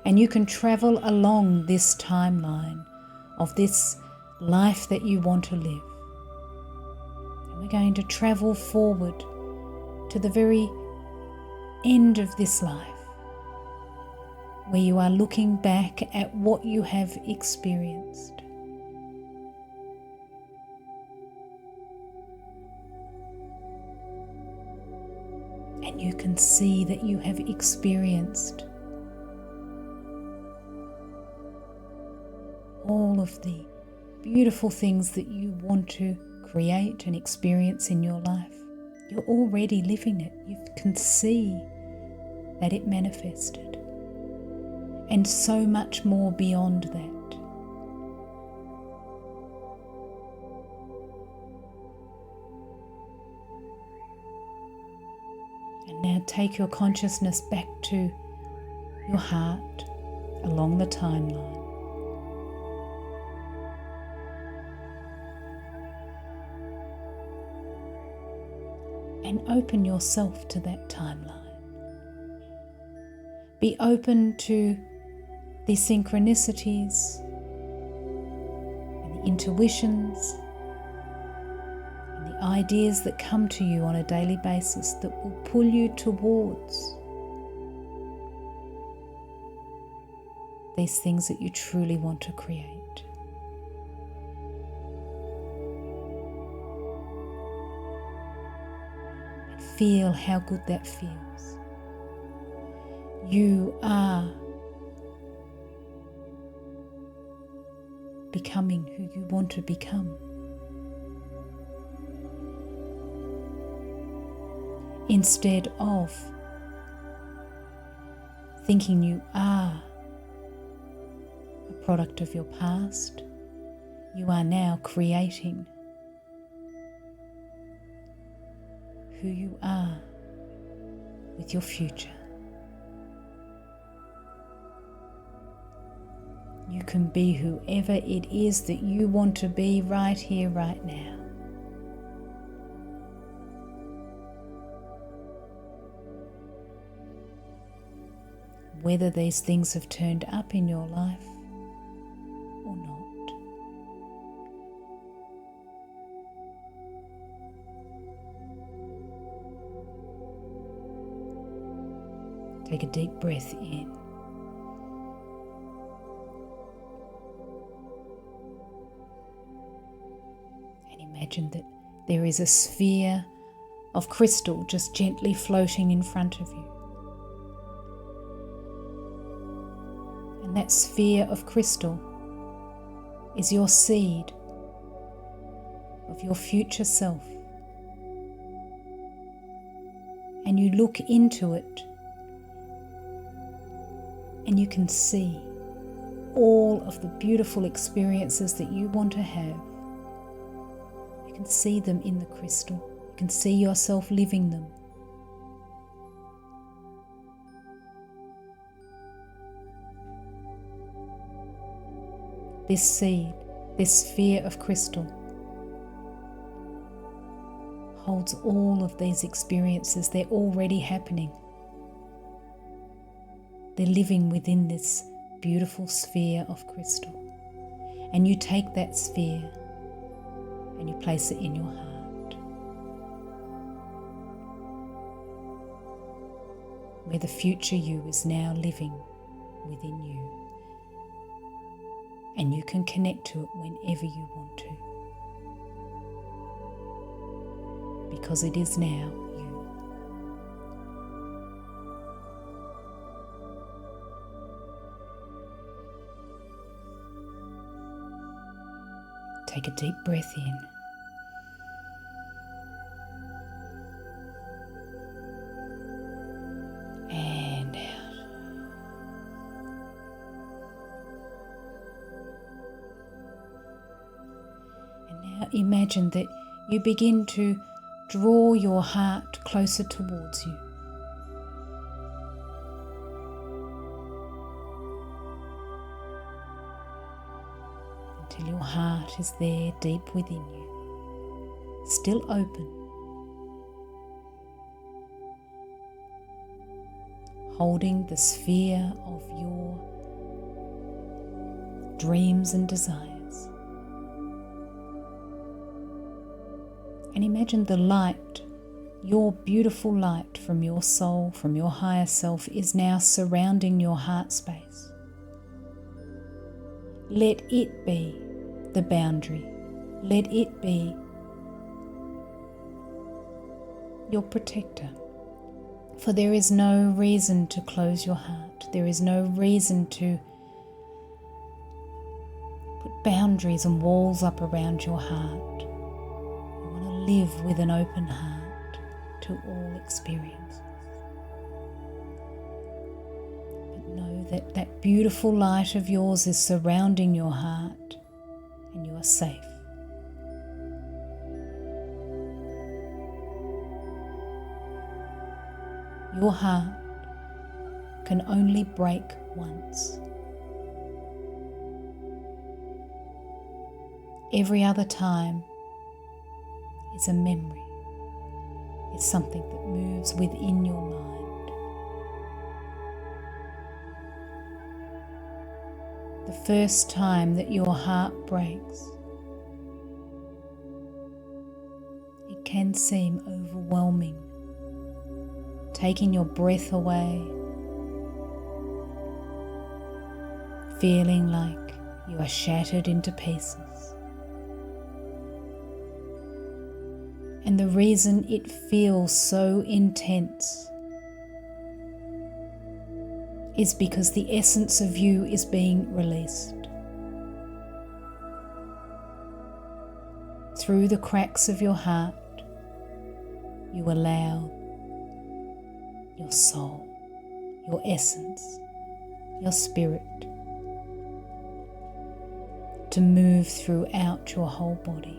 Speaker 1: and you can travel along this timeline of this life that you want to live. And we're going to travel forward to the very end of this life, where you are looking back at what you have experienced. And you can see that you have experienced all of the beautiful things that you want to create and experience in your life. You're already living it. You can see that it manifested. And so much more beyond that. And now take your consciousness back to your heart along the timeline. and open yourself to that timeline. Be open to the synchronicities and the intuitions and the ideas that come to you on a daily basis that will pull you towards these things that you truly want to create. And feel how good that feels. You are becoming who you want to become. Instead of thinking you are a product of your past, you are now creating who you are with your future. You can be whoever it is that you want to be right here, right now. Whether these things have turned up in your life or not. Take a deep breath in. And imagine that there is a sphere of crystal just gently floating in front of you. And that sphere of crystal is your seed of your future self. And you look into it and you can see all of the beautiful experiences that you want to have. You can see them in the crystal. You can see yourself living them. This seed, this sphere of crystal, holds all of these experiences. They're already happening. They're living within this beautiful sphere of crystal. And you take that sphere and you place it in your heart, where the future you is now living within you. And you can connect to it whenever you want to, because it is now you. Take a deep breath in. And out. Imagine that you begin to draw your heart closer towards you. Until your heart is there deep within you, still open, holding the sphere of your dreams and desires. And imagine the light, your beautiful light from your soul, from your higher self, is now surrounding your heart space. Let it be the boundary. Let it be your protector. For there is no reason to close your heart. There is no reason to put boundaries and walls up around your heart. Live with an open heart to all experiences. But know that that beautiful light of yours is surrounding your heart and you are safe. Your heart can only break once. Every other time is a memory. It's something that moves within your mind. The first time that your heart breaks, it can seem overwhelming, taking your breath away, feeling like you are shattered into pieces. And the reason it feels so intense is because the essence of you is being released. Through the cracks of your heart, you allow your soul, your essence, your spirit to move throughout your whole body.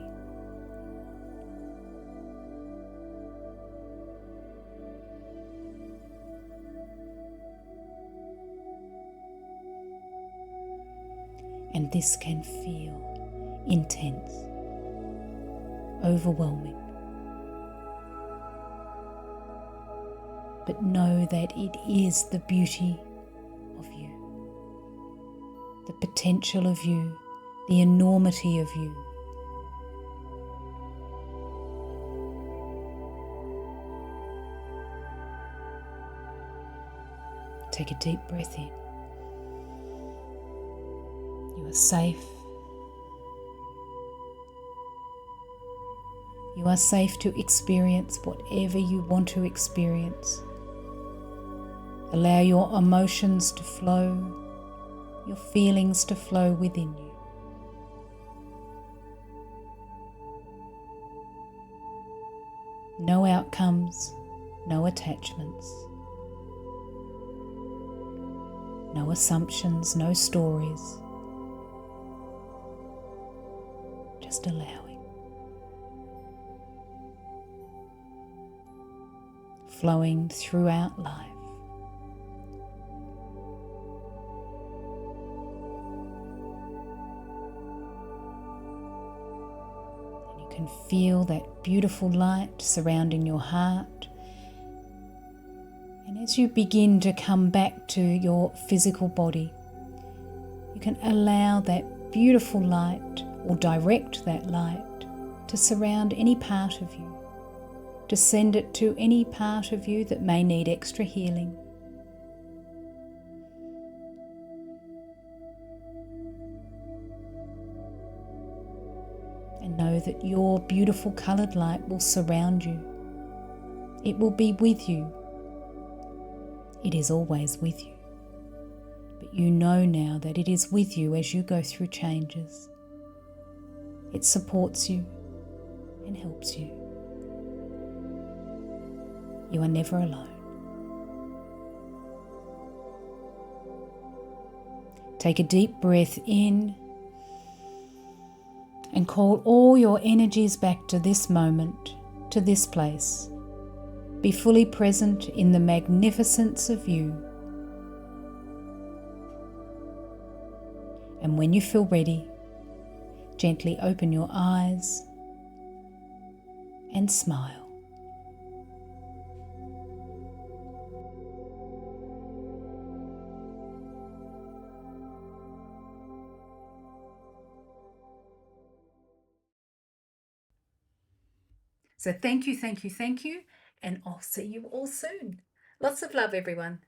Speaker 1: And this can feel intense, overwhelming. But know that it is the beauty of you, the potential of you, the enormity of you. Take a deep breath in. You are safe. You are safe to experience whatever you want to experience. Allow your emotions to flow, your feelings to flow within you. No outcomes, no attachments, no assumptions, no stories. Just allowing. Flowing throughout life. And you can feel that beautiful light surrounding your heart. And as you begin to come back to your physical body, you can allow that beautiful light or direct that light to surround any part of you, to send it to any part of you that may need extra healing. And know that your beautiful coloured light will surround you. It will be with you. It is always with you. But you know now that it is with you as you go through changes. It supports you and helps you. You are never alone. Take a deep breath in and call all your energies back to this moment, to this place. Be fully present in the magnificence of you. And when you feel ready, gently open your eyes and smile. So thank you, and I'll see you all soon. Lots of love, everyone.